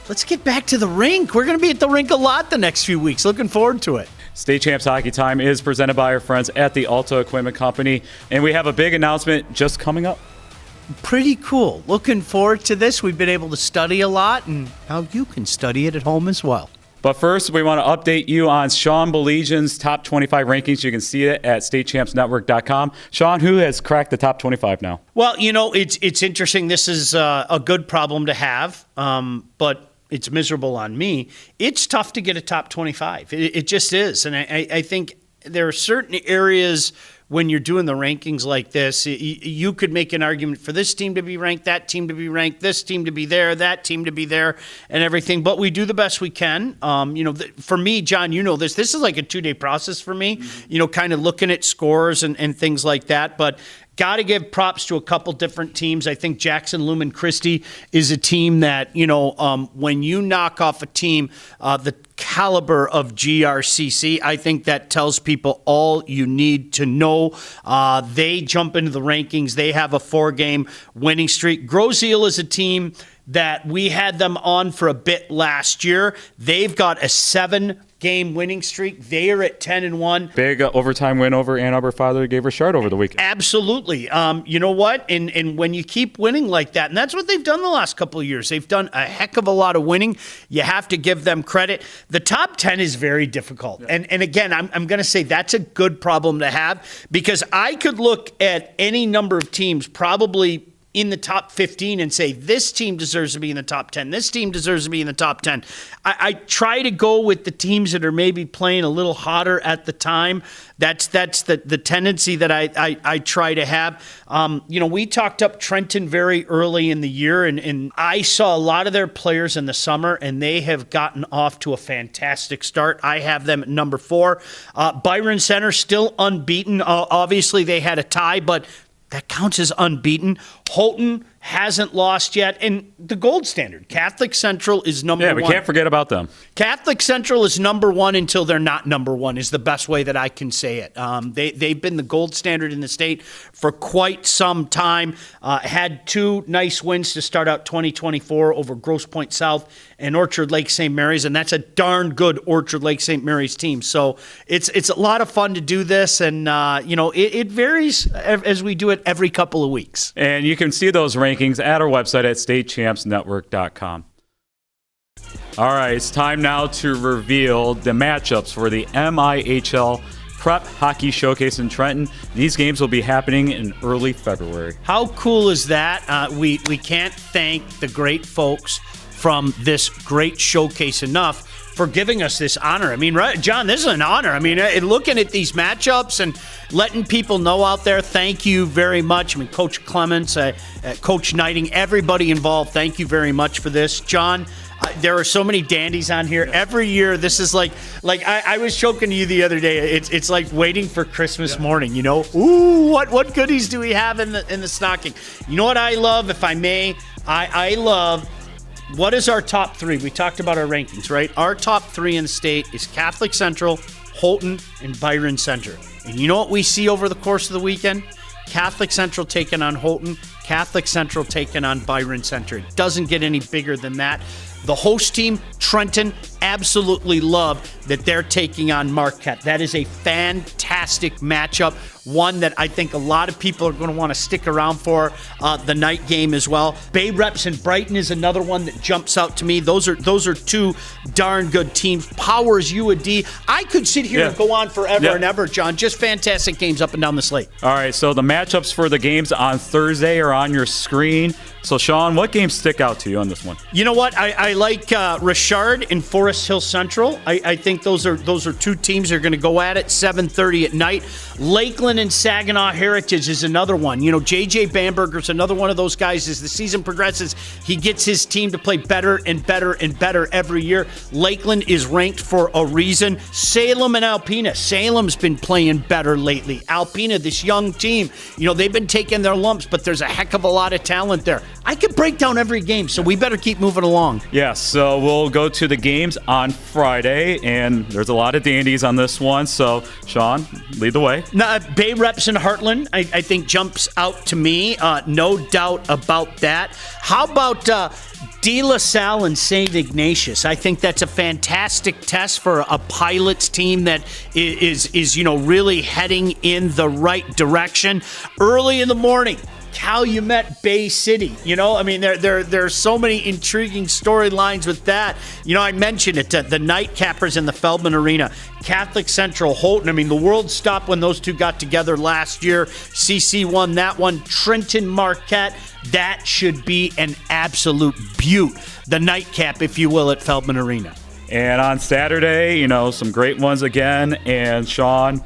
let's get back to the rink. We're going to be at the rink a lot the next few weeks. Looking forward to it. State Champs Hockey Time is presented by our friends at the Alto Equipment Company. And we have a big announcement just coming up. Pretty cool. Looking forward to this. We've been able to study a lot, and now you can study it at home as well. But first, we want to update you on Sean Baligian's top 25 rankings. You can see it at statechampsnetwork.com. Sean, who has cracked the top 25 now? Well, it's interesting. This is a good problem to have, but it's miserable on me. It's tough to get a top 25. It just is. And I think there are certain areas when you're doing the rankings like this, you could make an argument for this team to be ranked, that team to be ranked, this team to be there, that team to be there, and everything. But we do the best we can. For me, John, this is like a 2-day process for me, kind of looking at scores and things like that. But got to give props to a couple different teams. I think Jackson Lumen Christi is a team that, when you knock off a team, the caliber of GRCC, I think that tells people all you need to know. They jump into the rankings. They have a 4-game winning streak. Grosse Ile is a team that we had them on for a bit last year. They've got a 7-game winning streak. They are at 10-1. Big overtime win over Ann Arbor Father gave Richard over the weekend. Absolutely. You know what? And when you keep winning like that, and that's what they've done the last couple of years, they've done a heck of a lot of winning. You have to give them credit. The top 10 is very difficult. Yeah. And again, I'm going to say that's a good problem to have, because I could look at any number of teams probably in the top 15 and say, this team deserves to be in the top 10. This team deserves to be in the top 10. I try to go with the teams that are maybe playing a little hotter at the time. That's the tendency that I try to have. We talked up Trenton very early in the year, and I saw a lot of their players in the summer, and they have gotten off to a fantastic start. I have them at number 4. Byron Center still unbeaten. Obviously, they had a tie, but that counts as unbeaten. Holton hasn't lost yet. And the gold standard, Catholic Central is number 1. Yeah, we can't forget about them. Catholic Central is number 1 until they're not number 1 is the best way that I can say it. They've been the gold standard in the state for quite some time. Had 2 nice wins to start out 2024 over Grosse Pointe South and Orchard Lake St. Mary's, and that's a darn good Orchard Lake St. Mary's team. So it's a lot of fun to do this, and it varies as we do it every couple of weeks. And you can see those rankings at our website at statechampsnetwork.com. All right, it's time now to reveal the matchups for the MIHL Prep Hockey Showcase in Trenton. These games will be happening in early February. How cool is that? We can't thank the great folks from this great showcase enough for giving us this honor. I mean, right, John, this is an honor. I mean, looking at these matchups and letting people know out there, thank you very much. I mean, Coach Clements, Coach Knighting, everybody involved, thank you very much for this. John, there are so many dandies on here. Every year, this is like I was joking to you the other day. It's like waiting for Christmas morning, Ooh, what goodies do we have in the stocking? You know what I love, if I may? I love, what is our top 3? We talked about our rankings, right? Our top 3 in the state is Catholic Central, Holton, and Byron Center. And you know what we see over the course of the weekend? Catholic Central taking on Holton, Catholic Central taking on Byron Center. It doesn't get any bigger than that. The host team, Trenton, absolutely love that they're taking on Marquette. That is a fantastic matchup, one that I think a lot of people are going to want to stick around for the night game as well. Bay Reps and Brighton is another one that jumps out to me. Those are 2 darn good teams. Powers, UAD. I could sit here and go on forever and ever, John. Just fantastic games up and down the slate. All right, so the matchups for the games on Thursday are on your screen. So, Sean, what games stick out to you on this one? You know what? I like Richard and Forest Hill Central. I think those are 2 teams that are going to go at it 7:30 at night. Lakeland and Saginaw Heritage is another one. J.J. Bamberger's another one of those guys. As the season progresses, he gets his team to play better and better and better every year. Lakeland is ranked for a reason. Salem and Alpena. Salem's been playing better lately. Alpena, this young team, they've been taking their lumps, but there's a heck of a lot of talent there. I could break down every game, so we better keep moving along. Yes, so we'll go to the games on Friday, and there's a lot of dandies on this one. So, Sean, lead the way. Bay Reps in Heartland, I think, jumps out to me. No doubt about that. How about De La Salle and St. Ignatius? I think that's a fantastic test for a Pilots team that is really heading in the right direction. Early in the morning, Calumet Bay City. You know, I mean, there are so many intriguing storylines with that. You know, I mentioned it, the Nightcappers in the Feldman Arena. Catholic Central, Houghton. I mean, the world stopped when those two got together last year. CC won that one. Trenton, Marquette. That should be an absolute beaut. The nightcap, if you will, at Feldman Arena. And on Saturday, you know, some great ones again. And Sean,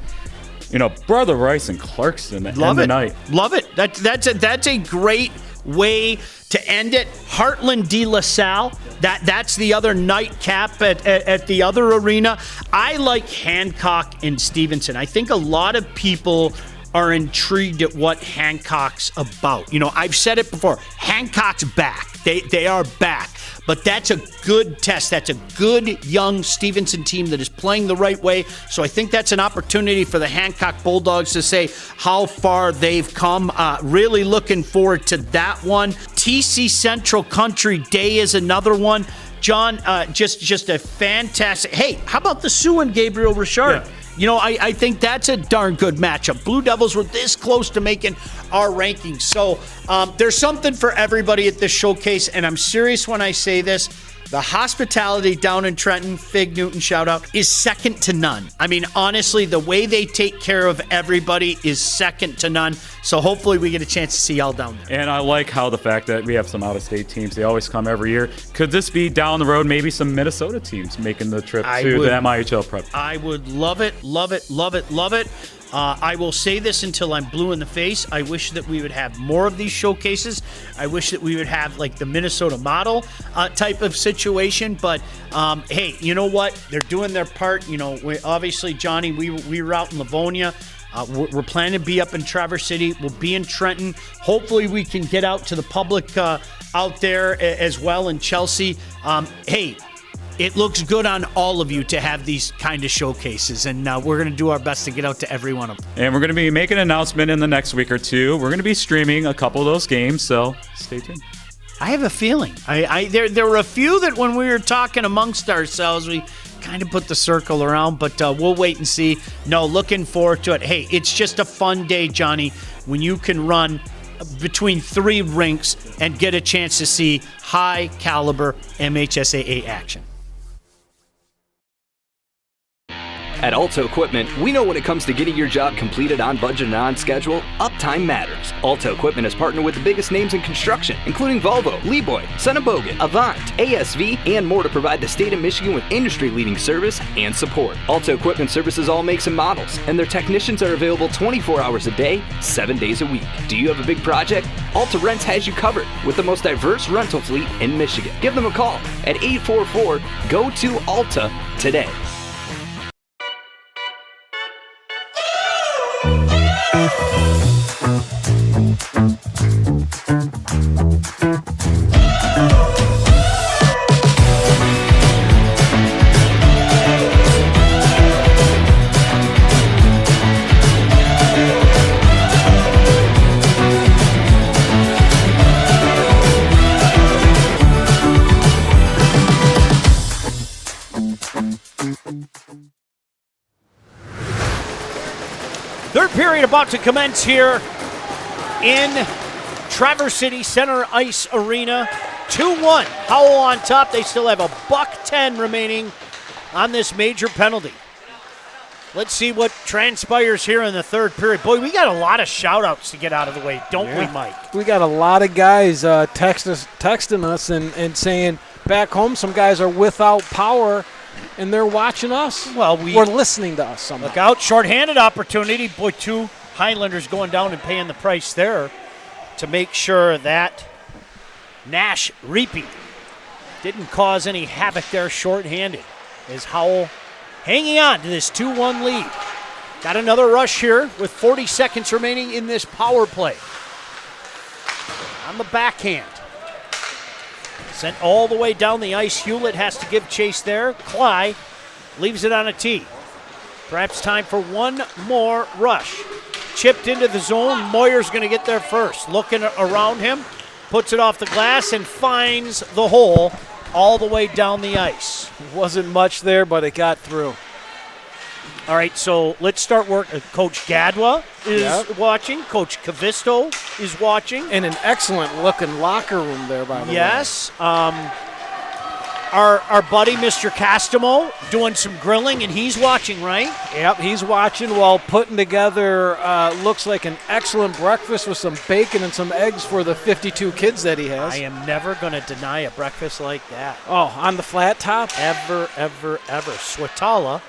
you know, Brother Rice and Clarkston at the end of the night. Love it. That's a great way to end it. Heartland de La Salle. That's the other nightcap at the other arena. I like Hancock and Stevenson. I think a lot of people are intrigued at what Hancock's about. You know, I've said it before. Hancock's back. They are back. But that's a good test. That's a good young Stevenson team that is playing the right way. So I think that's an opportunity for the Hancock Bulldogs to say how far they've come. Really looking forward to that one. TC Central Country Day is another one. John, just a fantastic. Hey, how about the Sioux and Gabriel Richard? Yeah. You know, I think that's a darn good matchup. Blue Devils were this close to making our rankings. So there's something for everybody at this showcase, and I'm serious when I say this. The hospitality down in Trenton, Fig Newton shout out, is second to none. I mean, honestly, the way they take care of everybody is second to none. So hopefully we get a chance to see y'all down there. And I like how the fact that we have some out-of-state teams. They always come every year. Could this be down the road, maybe some Minnesota teams making the trip to the MIHL prep? I would love it, love it, love it, love it. I will say this until I'm blue in the face. I wish that we would have more of these showcases. I wish that we would have like the Minnesota model type of situation. But hey, you know what? They're doing their part. You know, obviously, Johnny, we were out in Livonia. We're planning to be up in Traverse City. We'll be in Trenton. Hopefully, we can get out to the public out there as well in Chelsea. Hey. It looks good on all of you to have these kind of showcases, and we're going to do our best to get out to every one of them. And we're going to be making an announcement in the next week or two. We're going to be streaming a couple of those games, so stay tuned. I have a feeling. There were a few that when we were talking amongst ourselves, we kind of put the circle around, but we'll wait and see. No, looking forward to it. Hey, it's just a fun day, Johnny, when you can run between 3 rinks and get a chance to see high-caliber MHSAA action. At Alto Equipment, we know when it comes to getting your job completed on budget and on schedule, uptime matters. Alto Equipment has partnered with the biggest names in construction, including Volvo, Leeboy, Senebogen, Avant, ASV, and more to provide the state of Michigan with industry-leading service and support. Alto Equipment services all makes and models, and their technicians are available 24 hours a day, 7 days a week. Do you have a big project? Alta Rents has you covered with the most diverse rental fleet in Michigan. Give them a call at 844-GO-TO-ALTA today. Third period about to commence here in Traverse City Center Ice Arena. 2-1. Howell on top. They still have $1:10 remaining on this major penalty. Let's see what transpires here in the third period. Boy, we got a lot of shout-outs to get out of the way, don't we, Mike? We got a lot of guys texting us and saying back home some guys are without power, and they're watching us. Well, we're listening to us somehow. Look out, shorthanded opportunity. Boy, 2 Highlanders going down and paying the price there to make sure that Nash Reapy didn't cause any havoc there shorthanded. As Howell hanging on to this 2-1 lead. Got another rush here with 40 seconds remaining in this power play. On the backhand. Sent all the way down the ice. Hewlett has to give chase there. Cly leaves it on a tee. Perhaps time for one more rush. Chipped into the zone. Moyer's going to get there first. Looking around him. Puts it off the glass and finds the hole all the way down the ice. Wasn't much there, but it got through. All right, so let's start work. Coach Gadwa is watching. Coach Cavisto is watching. And an excellent-looking locker room there, by the way. Yes. Our buddy, Mr. Castamo, doing some grilling, and he's watching, right? Yep, he's watching while putting together looks like an excellent breakfast with some bacon and some eggs for the 52 kids that he has. I am never going to deny a breakfast like that. Oh, on the flat top? Ever. Swatala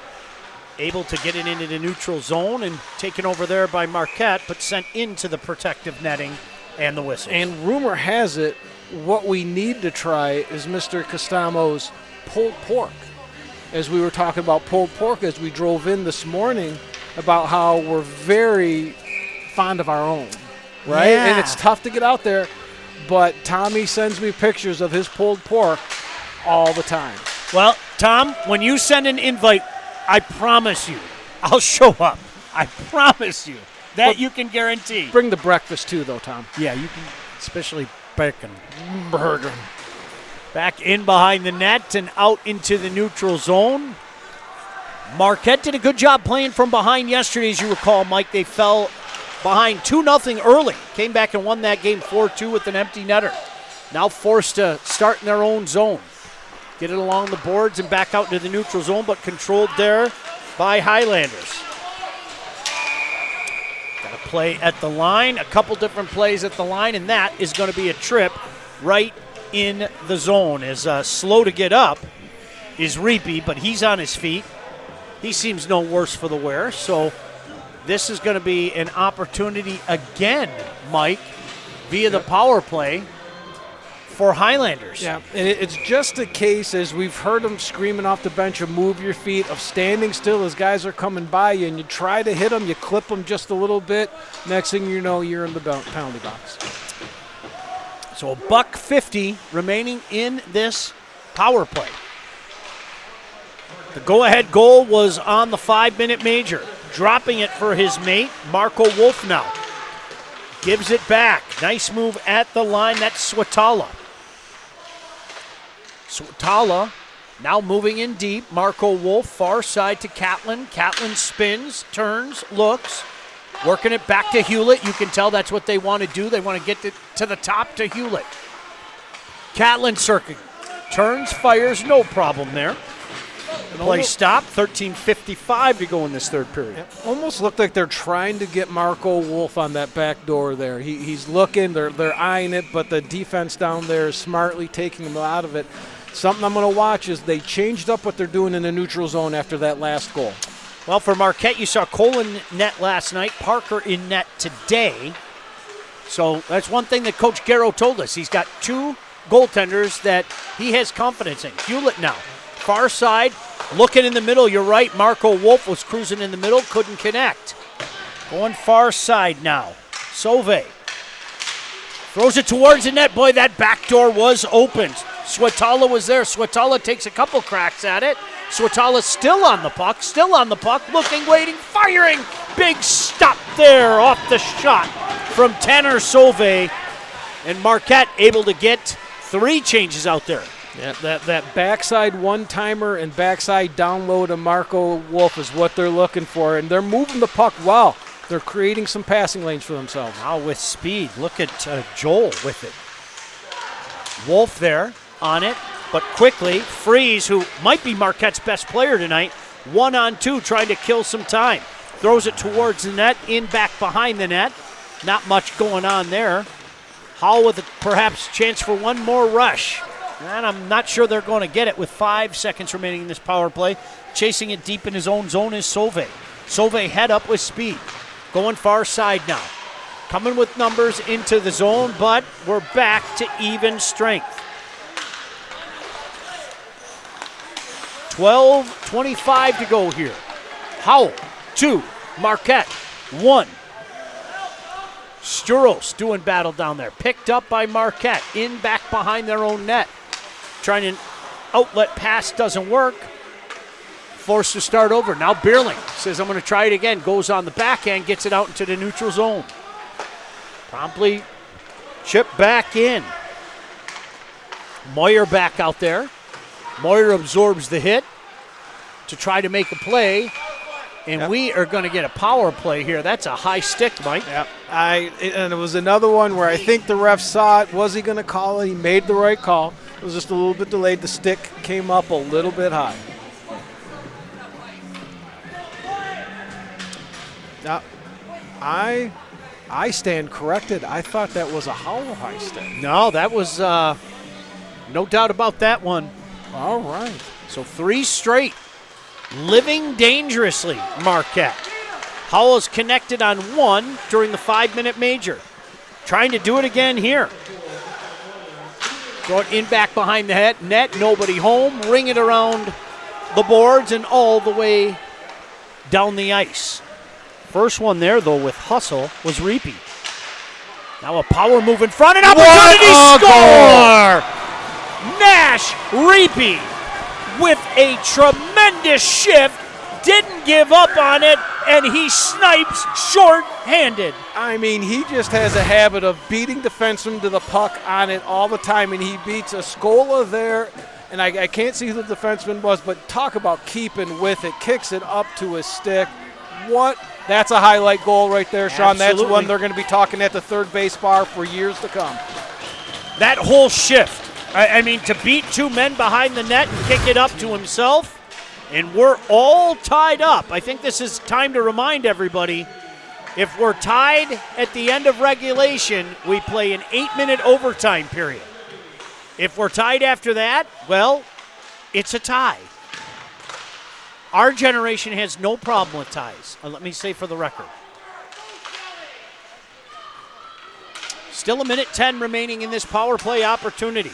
able to get it into the neutral zone and taken over there by Marquette, but sent into the protective netting and the whistle. And rumor has it, what we need to try is Mr. Castamo's pulled pork. As we were talking about pulled pork as we drove in this morning, about how we're very fond of our own, right? Yeah. And it's tough to get out there, but Tommy sends me pictures of his pulled pork all the time. Well, Tom, when you send an invite, I promise you, I'll show up. I promise you. That you can guarantee. Bring the breakfast too, though, Tom. Yeah, you can, especially bacon. Burger. Back in behind the net and out into the neutral zone. Marquette did a good job playing from behind yesterday, as you recall, Mike. They fell behind 2-0 early. Came back and won that game 4-2 with an empty netter. Now forced to start in their own zone. Get it along the boards and back out into the neutral zone, but controlled there by Highlanders. Got a play at the line, a couple different plays at the line, and that is going to be a trip right in the zone. As slow to get up is Reapy, but he's on his feet. He seems no worse for the wear, so this is going to be an opportunity again, Mike, via the power play for Highlanders. Yeah, and it's just a case, as we've heard them screaming off the bench, of move your feet, of standing still as guys are coming by you, and you try to hit them, you clip them just a little bit. Next thing you know, you're in the penalty box. So $1.50 remaining in this power play. The go-ahead goal was on the 5-minute major. Dropping it for his mate, Marco Wolf now. Gives it back. Nice move at the line. That's Swatala. Swatala now moving in deep. Marco Wolf, far side to Catlin. Catlin spins, turns, looks. Working it back to Hewlett. You can tell that's what they want to do. They want to get to the top to Hewlett. Catlin circuit. Turns, fires, no problem there. Play stop, 13:55 to go in this third period. It almost looked like they're trying to get Marco Wolf on that back door there. He's looking, they're eyeing it, but the defense down there is smartly taking him out of it. Something I'm going to watch is they changed up what they're doing in the neutral zone after that last goal. Well, for Marquette, you saw Cole in net last night, Parker in net today. So that's one thing that Coach Garrow told us. He's got two goaltenders that he has confidence in. Hewlett now, far side, looking in the middle. You're right, Marco Wolf was cruising in the middle, couldn't connect. Going far side now. Sauve throws it towards the net. Boy, that back door was open. Swatala was there. Swatala takes a couple cracks at it. Swatala still on the puck, looking, waiting, firing. Big stop there off the shot from Tanner Sauve. And Marquette able to get 3 changes out there. Yeah, that backside one-timer and backside down low to Marco Wolf is what they're looking for, and they're moving the puck well. They're creating some passing lanes for themselves. Now with speed. Look at Joel with it. Wolf there on it, but quickly, Freeze, who might be Marquette's best player tonight, 1-on-2, trying to kill some time. Throws it towards the net, in back behind the net. Not much going on there. Howell with perhaps chance for one more rush. And I'm not sure they're going to get it with 5 seconds remaining in this power play. Chasing it deep in his own zone is Sauve. Sauve head up with speed. Going far side now. Coming with numbers into the zone, but we're back to even strength. 12:25 to go here. Howell, 2. Marquette, 1. Sturos doing battle down there. Picked up by Marquette. In back behind their own net. Trying an outlet pass, doesn't work. Forced to start over. Now Bierling says, I'm going to try it again. Goes on the backhand, gets it out into the neutral zone. Promptly chipped back in. Moyer back out there. Moyer absorbs the hit to try to make a play. And we are going to get a power play here. That's a high stick, Mike. Yep. And it was another one where I think the ref saw it. Was he going to call it? He made the right call. It was just a little bit delayed. The stick came up a little bit high. Now, I stand corrected. I thought that was a Howell high stick. No, that was no doubt about that one. All right. So 3 straight. Living dangerously, Marquette. Howell's connected on 1 during the 5-minute major. Trying to do it again here. Throw it in back behind the net. Nobody home. Ring it around the boards and all the way down the ice. First one there, though, with hustle was Reapy. Now a power move in front. An opportunity score! Nash Reapy with a tremendous shift. Didn't give up on it, and he snipes short-handed. I mean, he just has a habit of beating defensemen to the puck on it all the time, and he beats Escola there, and I can't see who the defenseman was, but talk about keeping with it. Kicks it up to his stick. What? That's a highlight goal right there, Sean. Absolutely. That's one they're going to be talking at the third base bar for years to come. That whole shift. I mean, to beat 2 men behind the net and kick it up to himself, and we're all tied up. I think this is time to remind everybody, if we're tied at the end of regulation, we play an 8-minute overtime period. If we're tied after that, well, it's a tie. Our generation has no problem with ties. Let me say for the record. Still 1:10 remaining in this power play opportunity.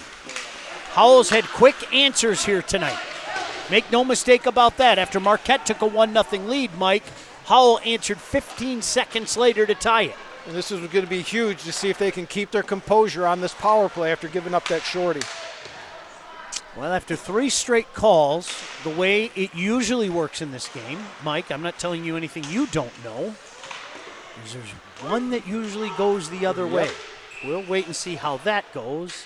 Howell's had quick answers here tonight. Make no mistake about that. After Marquette took a 1-0 lead, Mike, Howell answered 15 seconds later to tie it. And this is going to be huge to see if they can keep their composure on this power play after giving up that shorty. Well, after 3 straight calls, the way it usually works in this game, Mike, I'm not telling you anything you don't know, is there's one that usually goes the other way. We'll wait and see how that goes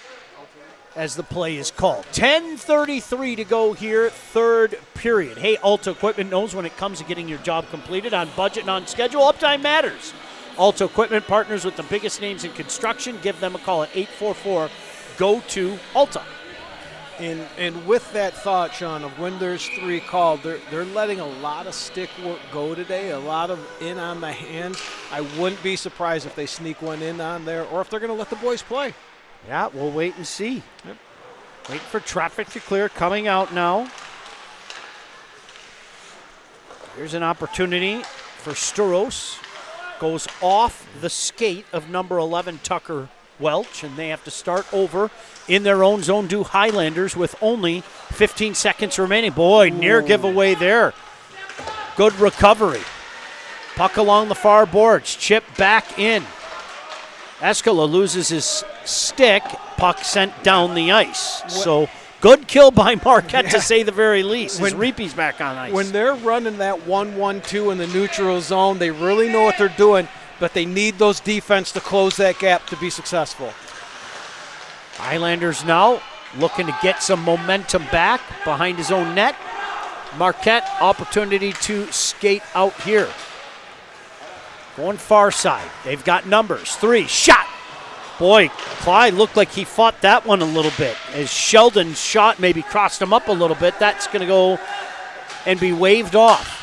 as the play is called. 10:33 to go here, third period. Hey, Alta Equipment knows when it comes to getting your job completed on budget and on schedule, uptime matters. Alta Equipment partners with the biggest names in construction. Give them a call at 844-GO-TO-ALTA. And with that thought, Sean, of when there's 3 called, they're letting a lot of stick work go today, a lot of in on the hands. I wouldn't be surprised if they sneak one in on there or if they're going to let the boys play. Yeah, we'll wait and see. Yep. Wait for traffic to clear, coming out now. Here's an opportunity for Sturos. Goes off the skate of number 11, Tucker Welch, and they have to start over in their own zone, do Highlanders with only 15 seconds remaining. Boy, near giveaway there. Good recovery. Puck along the far boards, chip back in. Escola loses his stick, puck sent down the ice. So good kill by Marquette to say the very least. As Reapy's back on ice. When they're running that 1-1-2 in the neutral zone, they really know what they're doing, but they need those defense to close that gap to be successful. Highlanders now looking to get some momentum back behind his own net. Marquette, opportunity to skate out here. Going far side. They've got numbers. 3, shot. Boy, Clyde looked like he fought that one a little bit. As Sheldon's shot maybe crossed him up a little bit, that's going to go and be waved off.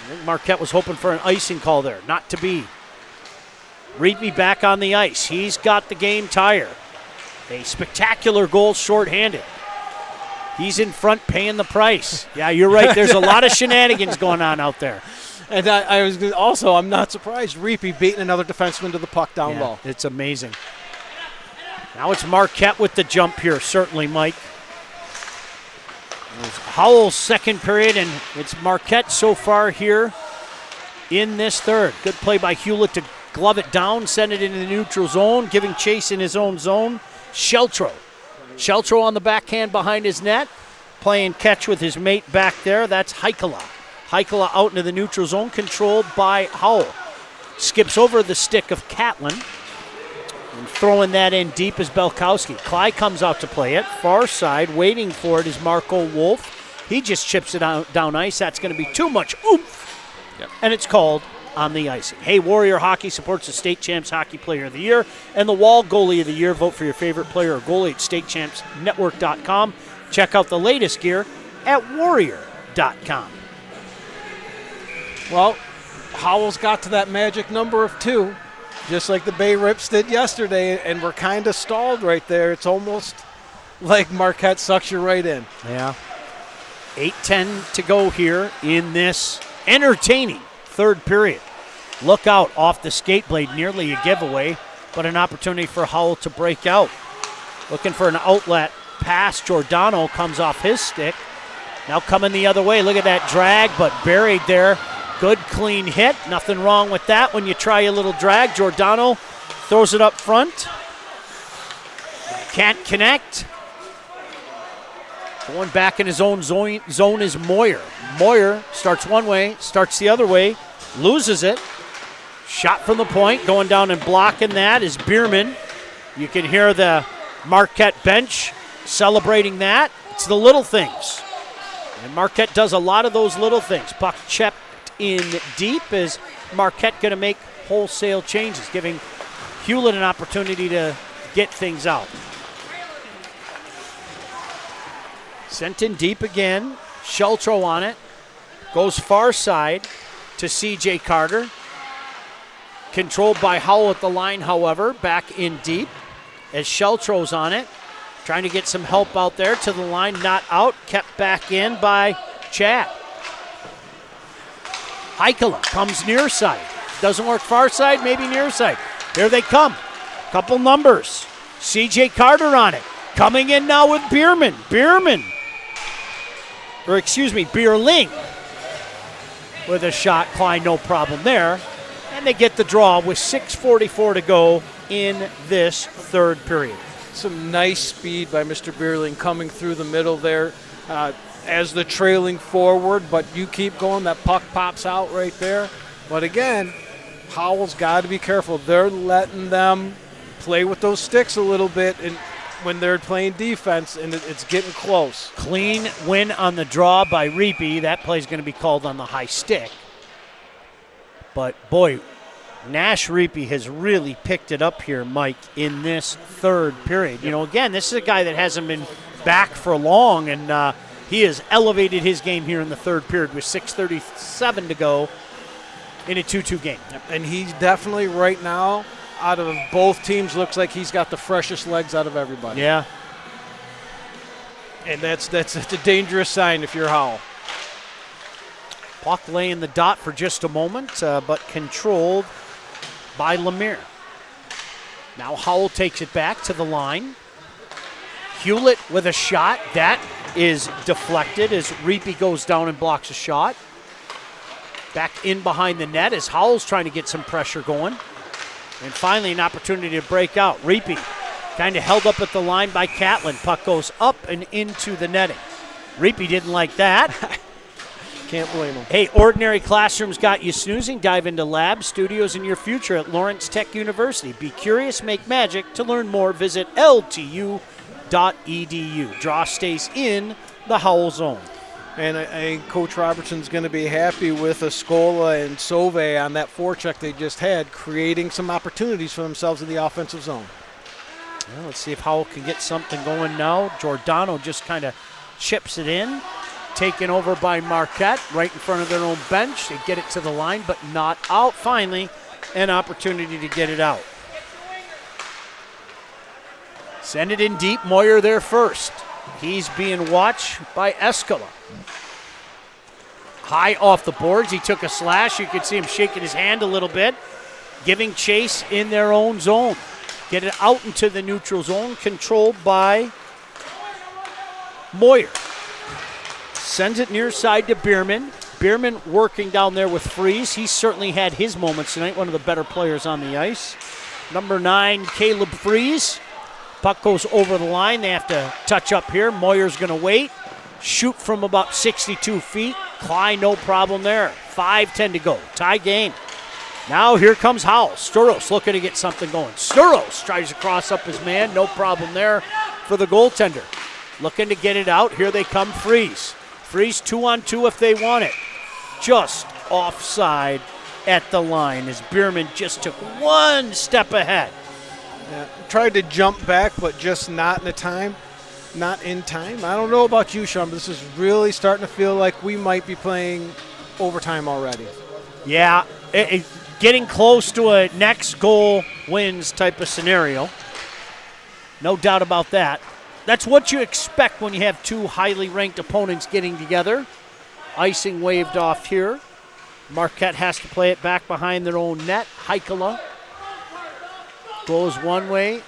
I think Marquette was hoping for an icing call there. Not to be. Reapy back on the ice. He's got the game tire. A spectacular goal shorthanded. He's in front paying the price. Yeah, you're right. There's a lot of shenanigans going on out there. And I was also, I'm not surprised, Reapy beating another defenseman to the puck down low. It's amazing. Now it's Marquette with the jump here, certainly, Mike. It's Howell's second period, and it's Marquette so far here in this third. Good play by Hewlett to glove it down, send it into the neutral zone, giving chase in his own zone. Sheltro on the backhand behind his net, playing catch with his mate back there. That's Heikala. Heikala out into the neutral zone, controlled by Howell. Skips over the stick of Catlin. And throwing that in deep is Belkowski. Clyde comes out to play it. Far side, waiting for it is Marco Wolf. He just chips it down ice. That's going to be too much oomph and it's called on the icing. Hey, Warrior Hockey supports the State Champs Hockey Player of the Year and the Wall Goalie of the Year. Vote for your favorite player or goalie at statechampsnetwork.com. Check out the latest gear at warrior.com. Well, Howell's got to that magic number of 2, just like the Bay Rips did yesterday, and we're kind of stalled right there. It's almost like Marquette sucks you right in. Yeah. 8:10 to go here in this entertaining third period. Look out off the skate blade, nearly a giveaway, but an opportunity for Howell to break out. Looking for an outlet pass. Giordano comes off his stick. Now coming the other way. Look at that drag, but buried there. Good clean hit. Nothing wrong with that when you try a little drag. Giordano throws it up front. Can't connect. Going back in his own zone is Moyer. Moyer starts one way, starts the other way, loses it. Shot from the point, going down and blocking that is Bierman. You can hear the Marquette bench celebrating that. It's the little things. And Marquette does a lot of those little things. Puck checked in deep. Is Marquette going to make wholesale changes, giving Hewlett an opportunity to get things out. Sent in deep again. Sheltro on it. Goes far side to C.J. Carter. Controlled by Howell at the line, however. Back in deep as Sheltro's on it. Trying to get some help out there to the line. Not out. Kept back in by Chad. Heikkila comes near side. Doesn't work far side, maybe near side. Here they come. Couple numbers. C.J. Carter on it. Coming in now with Bierman. Bierling with a shot. Klein, no problem there. And they get the draw with 6:44 to go in this third period. Some nice speed by Mr. Bierling coming through the middle there as the trailing forward, but you keep going, that puck pops out right there. But again, Howell's got to be careful. They're letting them play with those sticks a little bit and when they're playing defense, and it's getting close. Clean win on the draw by Reapy. That play's going to be called on the high stick. But, boy, Nash Reapy has really picked it up here, Mike, in this third period. You know, again, this is a guy that hasn't been back for long, and he has elevated his game here in the third period with 6:37 to go in a 2-2 game. And he's definitely right now, out of both teams, looks like he's got the freshest legs out of everybody. Yeah. And that's a dangerous sign if you're Howell. Puck laying the dot for just a moment, but controlled by Lemire. Now Howell takes it back to the line. Hewlett with a shot. That is deflected as Reapy goes down and blocks a shot. Back in behind the net as Howell's trying to get some pressure going. And finally an opportunity to break out. Reapy kind of held up at the line by Catlin. Puck goes up and into the netting. Reapy didn't like that. Can't blame him. Hey, Ordinary Classrooms got you snoozing. Dive into labs, studios, and your future at Lawrence Tech University. Be curious, make magic. To learn more, visit ltu.edu. Draw stays in the Howell zone. And I think Coach Robertson's going to be happy with Escola and Sauve on that forecheck they just had, creating some opportunities for themselves in the offensive zone. Well, let's see if Howell can get something going now. Giordano just kind of chips it in. Taken over by Marquette right in front of their own bench. They get it to the line, but not out. Finally, an opportunity to get it out. Send it in deep. Moyer there first. He's being watched by Escola. High off the boards. He took a slash. You could see him shaking his hand a little bit. Giving chase in their own zone. Get it out into the neutral zone. Controlled by Moyer. Sends it near side to Bierman. Bierman working down there with Freeze. He's certainly had his moments tonight. One of the better players on the ice. Number 9, Caleb Freeze. Puck goes over the line. They have to touch up here. Moyer's going to wait. Shoot from about 62 feet. Klein, no problem there. 5:10 to go. Tie game. Now here comes Howell. Sturos looking to get something going. Sturos tries to cross up his man. No problem there for the goaltender. Looking to get it out. Here they come, Freeze. Freeze 2-on-2 if they want it. Just offside at the line as Bierman just took one step ahead. Yeah, tried to jump back, but just not in time. I don't know about you, Sean, but this is really starting to feel like we might be playing overtime already. Yeah, getting close to a next goal wins type of scenario. No doubt about that. That's what you expect when you have two highly ranked opponents getting together. Icing waved off here. Marquette has to play it back behind their own net. Heikkila goes one way.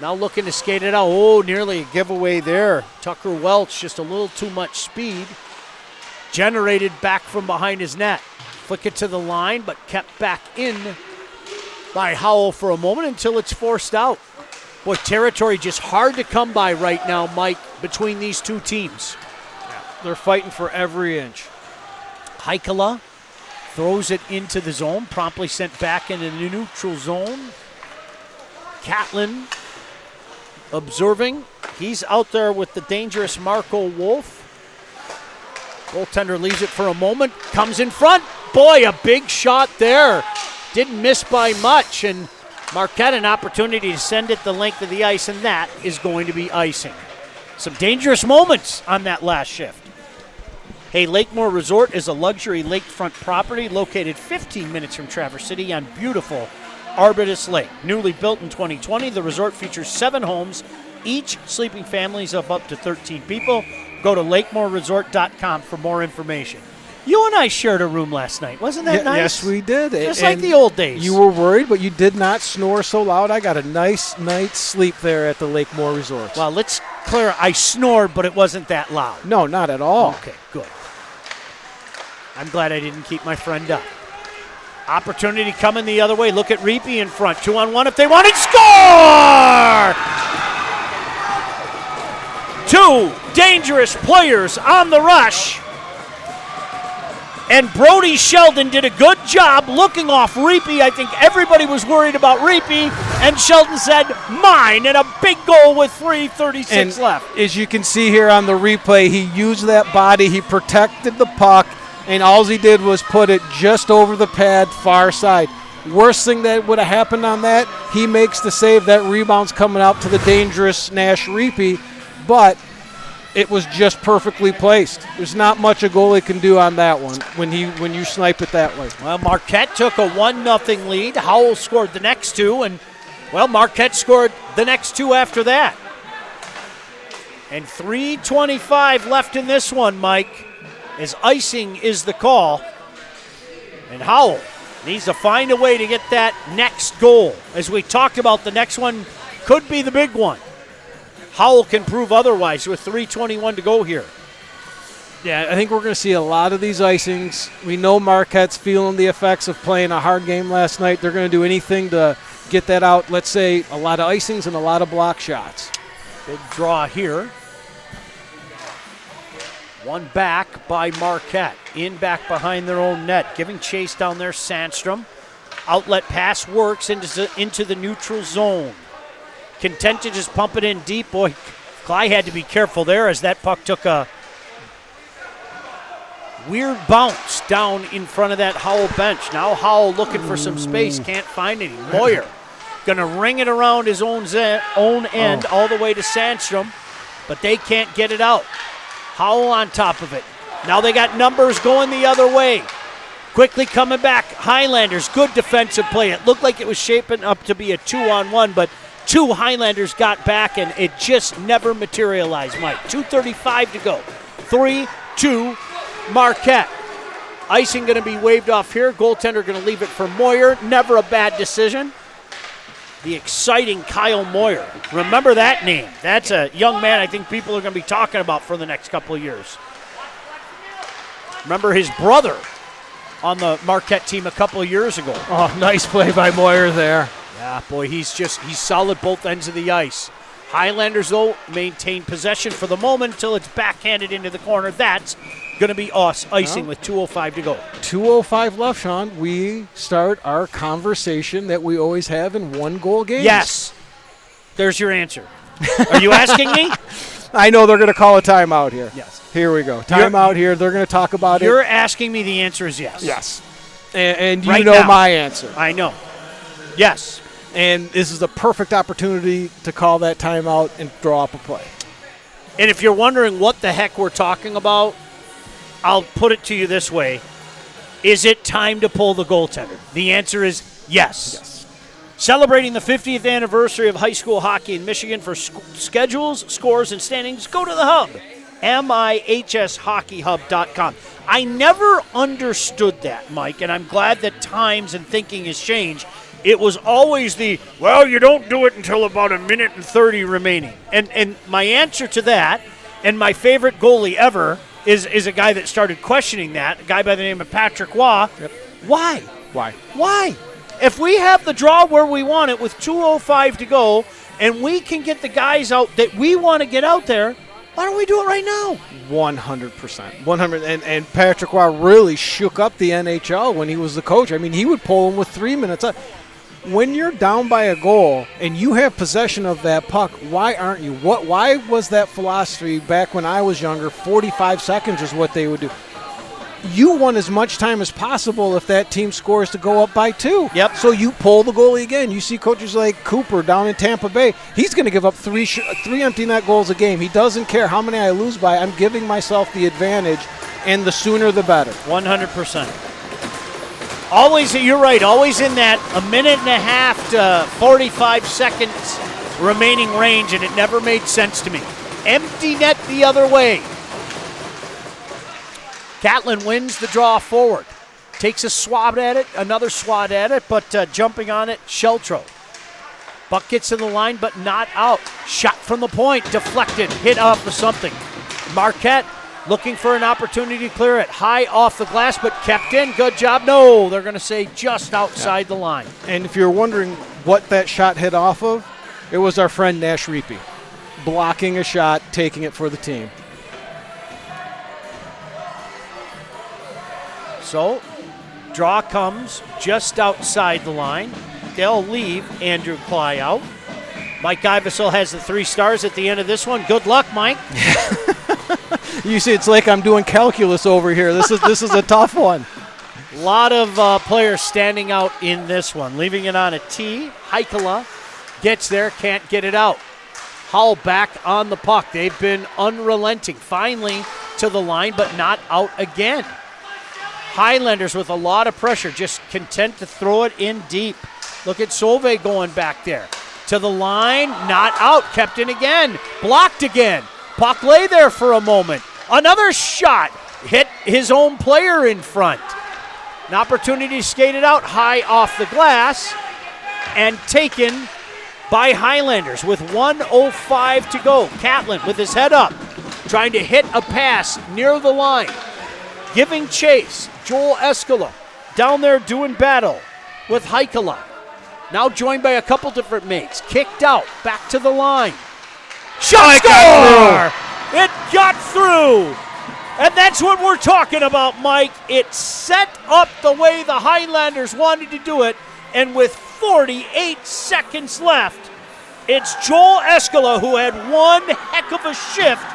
Now looking to skate it out. Oh, nearly a giveaway there. Tucker Welch, just a little too much speed. Generated back from behind his net. Flick it to the line, but kept back in by Howell for a moment until it's forced out. Boy, territory just hard to come by right now, Mike, between these two teams. Yeah, they're fighting for every inch. Heikkila throws it into the zone, promptly sent back into the neutral zone. Catlin observing. He's out there with the dangerous Marco Wolf. Goaltender leaves it for a moment, comes in front. Boy, a big shot there. Didn't miss by much, and Marquette an opportunity to send it the length of the ice, and that is going to be icing. Some dangerous moments on that last shift. Hey, Lakemore Resort is a luxury lakefront property located 15 minutes from Traverse City on beautiful Arbutus Lake. Newly built in 2020, the resort features 7 homes, each sleeping families of up to 13 people. Go to lakemoreresort.com for more information. You and I shared a room last night. Wasn't that nice? Yes, we did. Just like the old days. You were worried, but you did not snore so loud. I got a nice night's sleep there at the Lakemore Resort. Well, let's clear. I snored, but it wasn't that loud. No, not at all. Okay, good. I'm glad I didn't keep my friend up. Opportunity coming the other way. Look at Reapy in front. 2-on-1 if they want it. Score! 2 dangerous players on the rush. And Brody Sheldon did a good job looking off Reapy. I think everybody was worried about Reapy. And Sheldon said, mine, and a big goal with 3:36 left. As you can see here on the replay, he used that body. He protected the puck. And all he did was put it just over the pad, far side. Worst thing that would have happened on that, he makes the save. That rebound's coming out to the dangerous Nash Reapy, but it was just perfectly placed. There's not much a goalie can do on that one when you snipe it that way. Well, Marquette took a 1-0 lead. Howell scored the next 2, and, well, Marquette scored the next 2 after that. And 3:25 left in this one, Mike, as icing is the call. And Howell needs to find a way to get that next goal. As we talked about, the next one could be the big one. Howell can prove otherwise with 3:21 to go here. Yeah, I think we're going to see a lot of these icings. We know Marquette's feeling the effects of playing a hard game last night. They're going to do anything to get that out. Let's say a lot of icings and a lot of block shots. Big draw here. One back by Marquette. In back behind their own net. Giving chase down there, Sandstrom. Outlet pass works into the neutral zone. Content to just pump it in deep. Boy, Clyde had to be careful there as that puck took a weird bounce down in front of that Howell bench. Now Howell looking for some space. Can't find any. Moyer going to ring it around his own end all the way to Sandstrom, but they can't get it out. Howell on top of it. Now they got numbers going the other way. Quickly coming back. Highlanders, good defensive play. It looked like it was shaping up to be a 2-on-1, but 2 Highlanders got back, and it just never materialized, Mike. 2:35 to go. 3-2 Marquette. Icing going to be waved off here. Goaltender going to leave it for Moyer. Never a bad decision. The exciting Kyle Moyer. Remember that name. That's a young man I think people are going to be talking about for the next couple of years. Remember his brother on the Marquette team a couple of years ago. Oh, nice play by Moyer there. Yeah, boy, he's solid both ends of the ice. Highlanders, though, maintain possession for the moment until it's backhanded into the corner. That's going to be us icing with 2:05 to go. 2:05 left, Sean. We start our conversation that we always have in 1-goal games. Yes. There's your answer. Are you asking me? I know they're going to call a timeout here. Yes. Here we go. Timeout here. They're going to talk about You're it. asking me the answer is yes. Yes. And you Right know now. my answer. I know. Yes. And this is the perfect opportunity to call that timeout and draw up a play. And if you're wondering what the heck we're talking about, I'll put it to you this way. Is it time to pull the goaltender? The answer is yes. Celebrating the 50th anniversary of high school hockey in Michigan. For schedules, scores, and standings, go to the hub, mihshockeyhub.com. I never understood that, Mike, and I'm glad that times and thinking has changed. It was always you don't do it until about a minute and 30 remaining. And my answer to that, and my favorite goalie ever, is a guy that started questioning that, a guy by the name of Patrick Waugh. Yep. Why? Why? If we have the draw where we want it with 2:05 to go, and we can get the guys out that we want to get out there, why don't we do it right now? 100%. 100. And Patrick Waugh really shook up the NHL when he was the coach. I mean, he would pull them with 3 minutes. When you're down by a goal and you have possession of that puck, why aren't you? Why was that philosophy back when I was younger? 45 seconds is what they would do. You want as much time as possible if that team scores to go up by 2. Yep. So you pull the goalie again. You see coaches like Cooper down in Tampa Bay. He's going to give up three empty net goals a game. He doesn't care how many I lose by. I'm giving myself the advantage, and the sooner the better. 100%. Always, you're right, always in that a minute and a half to 45 seconds remaining range, and it never made sense to me. Empty net the other way. Catlin wins the draw forward. Takes a swat at it, another swat at it, but jumping on it, Sheltro. Buck gets in the line, but not out. Shot from the point, deflected, hit off of something. Marquette looking for an opportunity to clear it. High off the glass, but kept in. Good job. No, they're going to say just outside the line. And if you're wondering what that shot hit off of, it was our friend Nash Reapy. Blocking a shot, taking it for the team. So, draw comes just outside the line. They'll leave Andrew Cly out. Mike Iversell has the 3 stars at the end of this one. Good luck, Mike. You see, it's like I'm doing calculus over here. This is a tough one. A lot of players standing out in this one. Leaving it on a tee. Heikkila gets there, can't get it out. Howell back on the puck. They've been unrelenting. Finally to the line, but not out again. Highlanders with a lot of pressure, just content to throw it in deep. Look at Solveig going back there. To the line, not out, kept in again, blocked again. Puck lay there for a moment. Another shot, hit his own player in front. An opportunity to skate it out high off the glass and taken by Highlanders with 1:05 to go. Catlin with his head up, trying to hit a pass near the line. Giving chase, Joel Eskila down there doing battle with Heikkila. Now joined by a couple different mates. Kicked out, back to the line. Shot score! It got through! And that's what we're talking about, Mike. It set up the way the Highlanders wanted to do it, and with 48 seconds left, it's Joel Eskila who had one heck of a shift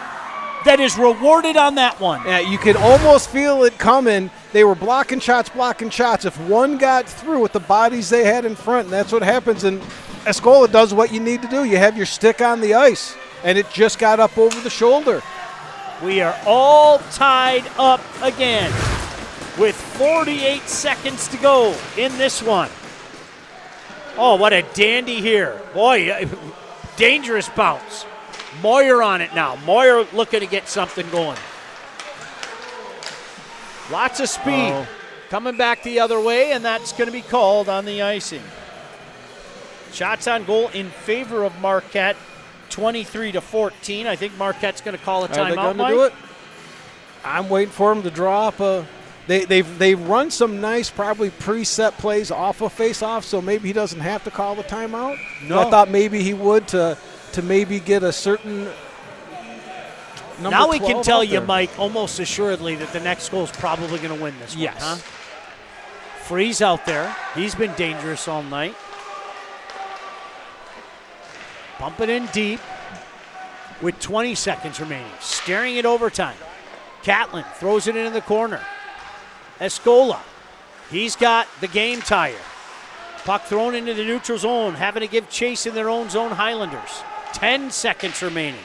that is rewarded on that one. Yeah, you could almost feel it coming. They were blocking shots. If one got through with the bodies they had in front, and that's what happens. And Escola does what you need to do. You have your stick on the ice, and it just got up over the shoulder. We are all tied up again with 48 seconds to go in this one. Oh, what a dandy here. Boy, dangerous bounce. Moyer on it now. Moyer looking to get something going. Lots of speed. Coming back the other way, and that's going to be called on the icing. Shots on goal in favor of Marquette, 23-14. I think Marquette's going to call a timeout. Are they going to do it? I'm waiting for them to draw up a. They've run some nice, probably preset plays off of face-off, so maybe he doesn't have to call the timeout. No. I thought maybe he would to maybe get a certain number. Now we can 12 tell out you, there. Mike, almost assuredly that the next goal is probably going to win this Yes. one. Huh? Freeze out there. He's been dangerous all night. Pump it in deep. with 20 seconds remaining, staring at overtime. Catlin throws it into the corner. Escola, he's got the game tire. Puck thrown into the neutral zone, having to give chase in their own zone, Highlanders. 10 seconds remaining.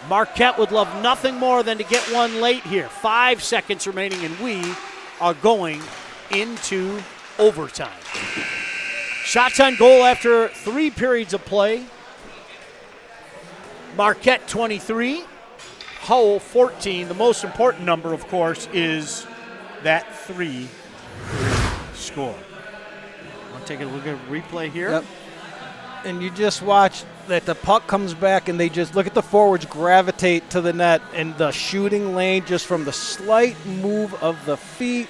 Marquette would love nothing more than to get one late here. 5 seconds remaining, and we are going into overtime. Shots on goal after 3 periods of play. Marquette 23, Howell 14. The most important number, of course, is that 3 score. Want to take a look at a replay here? Yep. And you just watch that the puck comes back and they just look at the forwards gravitate to the net and the shooting lane just from the slight move of the feet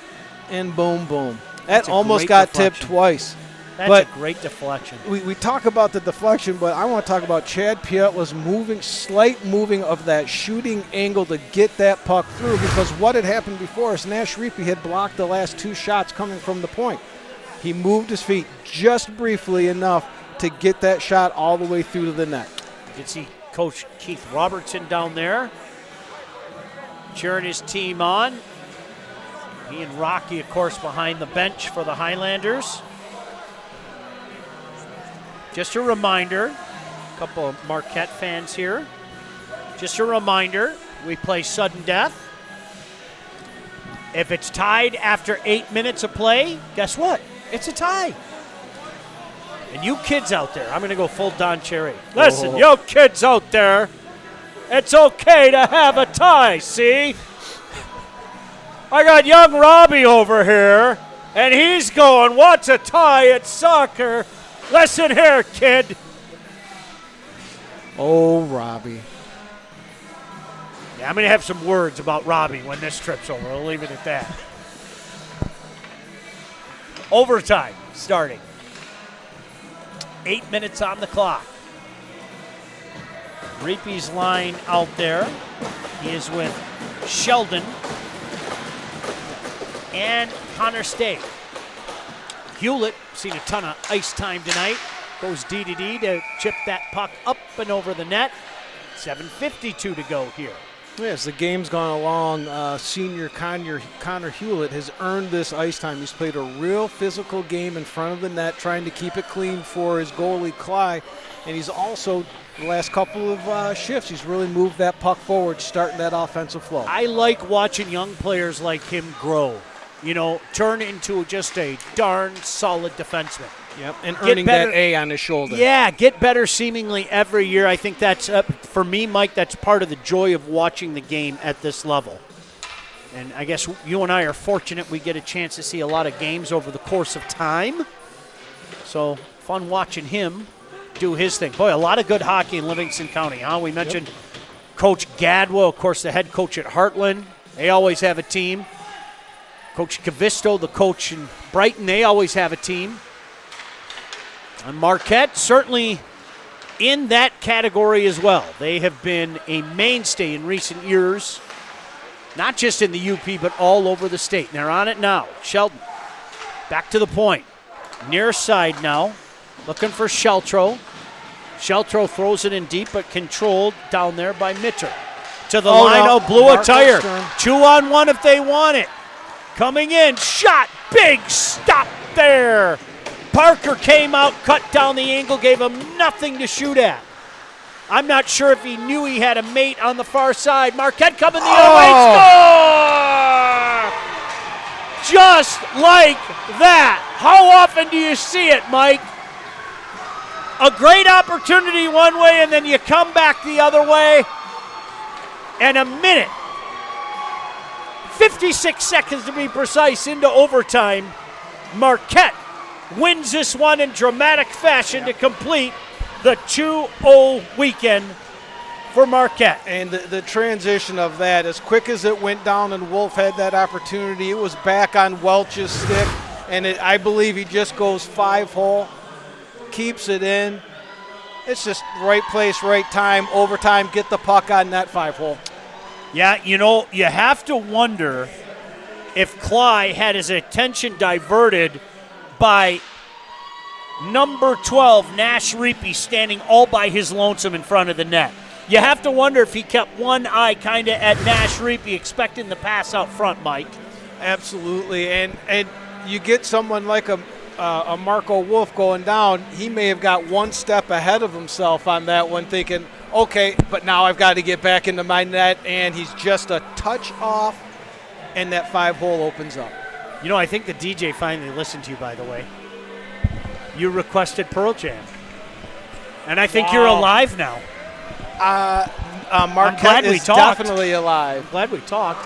and boom, boom. That almost got tipped twice. That's a great deflection. We talk about the deflection, but I want to talk about Chad Piet was slight moving of that shooting angle to get that puck through, because what had happened before is Nash Reapy had blocked the last 2 shots coming from the point. He moved his feet just briefly enough to get that shot all the way through to the net. You can see Coach Keith Robertson down there cheering his team on. He and Rocky, of course, behind the bench for the Highlanders. Just a reminder, a couple of Marquette fans here. Just a reminder, we play sudden death. If it's tied after 8 minutes of play, guess what? It's a tie. And you kids out there, I'm going to go full Don Cherry. Listen, you kids out there, it's okay to have a tie, see? I got young Robbie over here, and he's going, what's a tie at soccer? Listen here, kid. Oh, Robbie. Yeah, I'm going to have some words about Robbie when this trip's over. I'll leave it at that. Overtime starting. 8 minutes on the clock. Reapy's line out there. He is with Sheldon and Connor Stay. Hewlett, seen a ton of ice time tonight. Goes D to chip that puck up and over the net. 7:52 to go here. Yes, the game's gone along. Senior Connor Hewlett has earned this ice time. He's played a real physical game in front of the net, trying to keep it clean for his goalie, Cly. And he's also, the last couple of shifts, he's really moved that puck forward, starting that offensive flow. I like watching young players like him grow. You know, turn into just a darn solid defenseman. Yep, and earning that A on his shoulder. Yeah, get better seemingly every year. I think that's, for me, Mike, that's part of the joy of watching the game at this level. And I guess you and I are fortunate we get a chance to see a lot of games over the course of time. So, fun watching him do his thing. Boy, a lot of good hockey in Livingston County, huh? We mentioned Coach Gadwell, of course, the head coach at Heartland. They always have a team. Coach Cavisto, the coach in Brighton, they always have a team. And Marquette, certainly in that category as well. They have been a mainstay in recent years, not just in the UP, but all over the state. And they're on it now. Sheldon, back to the point. Near side now, looking for Sheltro. Sheltro throws it in deep, but controlled down there by Mitter. To the line, no. blew Marco a tire. Stern. 2-on-1 if they want it. Coming in, shot, big stop there. Parker came out, cut down the angle, gave him nothing to shoot at. I'm not sure if he knew he had a mate on the far side. Marquette coming the other way, score! Just like that. How often do you see it, Mike? A great opportunity one way, and then you come back the other way. And a minute, 56 seconds to be precise, into overtime. Marquette wins this one in dramatic fashion to complete the 2-0 weekend for Marquette. And the transition of that, as quick as it went down and Wolf had that opportunity, it was back on Welch's stick, and I believe he just goes 5-hole, keeps it in. It's just right place, right time, overtime, get the puck on that 5-hole. Yeah, you know, you have to wonder if Cly had his attention diverted by number 12, Nash Reapy, standing all by his lonesome in front of the net. You have to wonder if he kept one eye kind of at Nash Reapy, expecting the pass out front, Mike. Absolutely, and you get someone like a Marco Wolf going down, he may have got one step ahead of himself on that one, thinking, okay, but now I've got to get back into my net, and he's just a touch off, and that 5-hole opens up. You know, I think the DJ finally listened to you, by the way. You requested Pearl Jam. And I think you're alive now. Marquette is definitely alive. I'm glad we talked.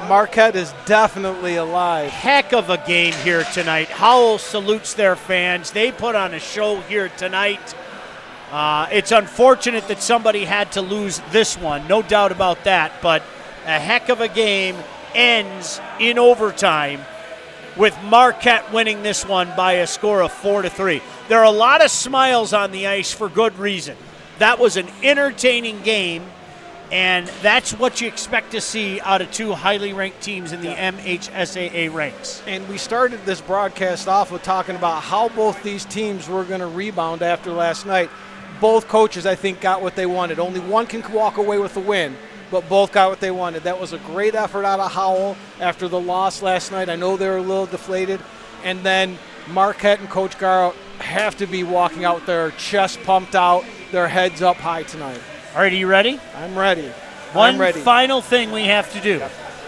Marquette is definitely alive. Heck of a game here tonight. Howell salutes their fans. They put on a show here tonight. It's unfortunate that somebody had to lose this one, no doubt about that, but a heck of a game ends in overtime with Marquette winning this one by a score of 4-3. There are a lot of smiles on the ice for good reason. That was an entertaining game, and that's what you expect to see out of two highly ranked teams in the MHSAA ranks. And we started this broadcast off with talking about how both these teams were going to rebound after last night. Both coaches, I think, got what they wanted. Only one can walk away with the win, but both got what they wanted. That was a great effort out of Howell after the loss last night. I know they were a little deflated. And then Marquette and Coach Garrow have to be walking out their chest pumped out, their heads up high tonight. All right, are you ready? I'm ready. One final thing we have to do.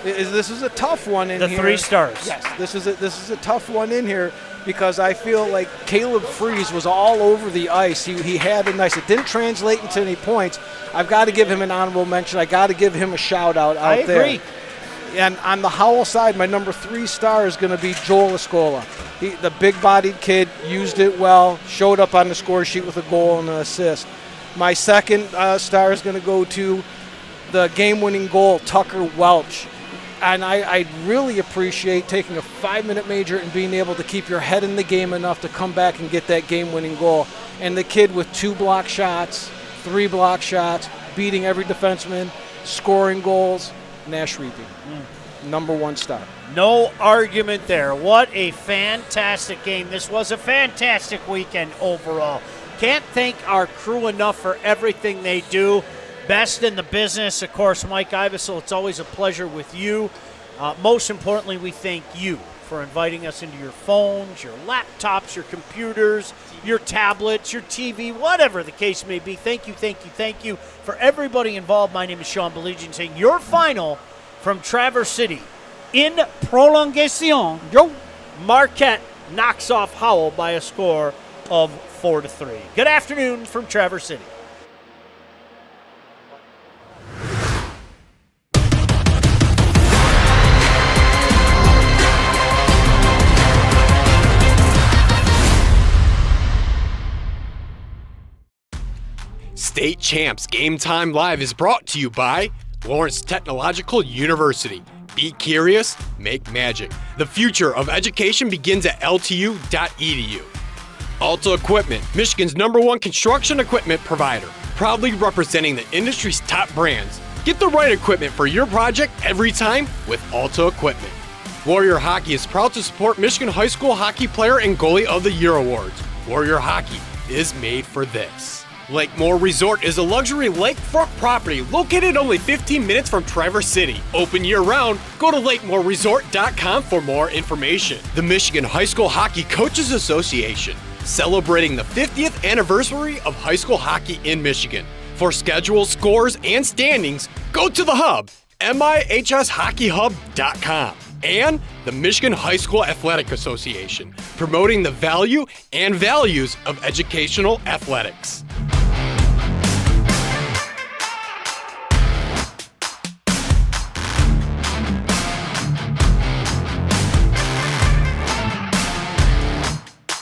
This is a tough one in here. The 3 stars. Yes, this is a tough one in here because I feel like Caleb Freeze was all over the ice. He had it nice. It didn't translate into any points. I've got to give him an honorable mention. I got to give him a shout out out there. I agree. And on the Howell side, my number 3 star is going to be Joel Escola. The big-bodied kid used it well, showed up on the score sheet with a goal and an assist. My second star is going to go to the game-winning goal, Tucker Welch. And I really appreciate taking a 5-minute major and being able to keep your head in the game enough to come back and get that game-winning goal. And the kid with 2 block shots, 3 block shots, beating every defenseman, scoring goals, Nash Reapy. Number 1 star. No argument there. What a fantastic game. This was a fantastic weekend overall. Can't thank our crew enough for everything they do. Best in the business, of course, Mike Ivesel. It's always a pleasure with you. Most importantly, we thank you for inviting us into your phones, your laptops, your computers, your tablets, your TV, whatever the case may be. Thank you, thank you, thank you for everybody involved. My name is Sean Baligian saying your final from Traverse City. In prolongation, Marquette knocks off Howell by a score of 4-3. Good afternoon from Traverse City. State Champs Game Time Live is brought to you by Lawrence Technological University. Be curious, make magic. The future of education begins at ltu.edu. Alta Equipment, Michigan's #1 construction equipment provider, proudly representing the industry's top brands. Get the right equipment for your project every time with Alta Equipment. Warrior Hockey is proud to support Michigan High School Hockey Player and Goalie of the Year awards. Warrior Hockey is made for this. Lakemore Resort is a luxury lakefront property located only 15 minutes from Traverse City. Open year-round. Go to lakemoreresort.com for more information. The Michigan High School Hockey Coaches Association, celebrating the 50th anniversary of high school hockey in Michigan. For schedules, scores, and standings, go to the hub, mihshockeyhub.com. And the Michigan High School Athletic Association, promoting the value and values of educational athletics.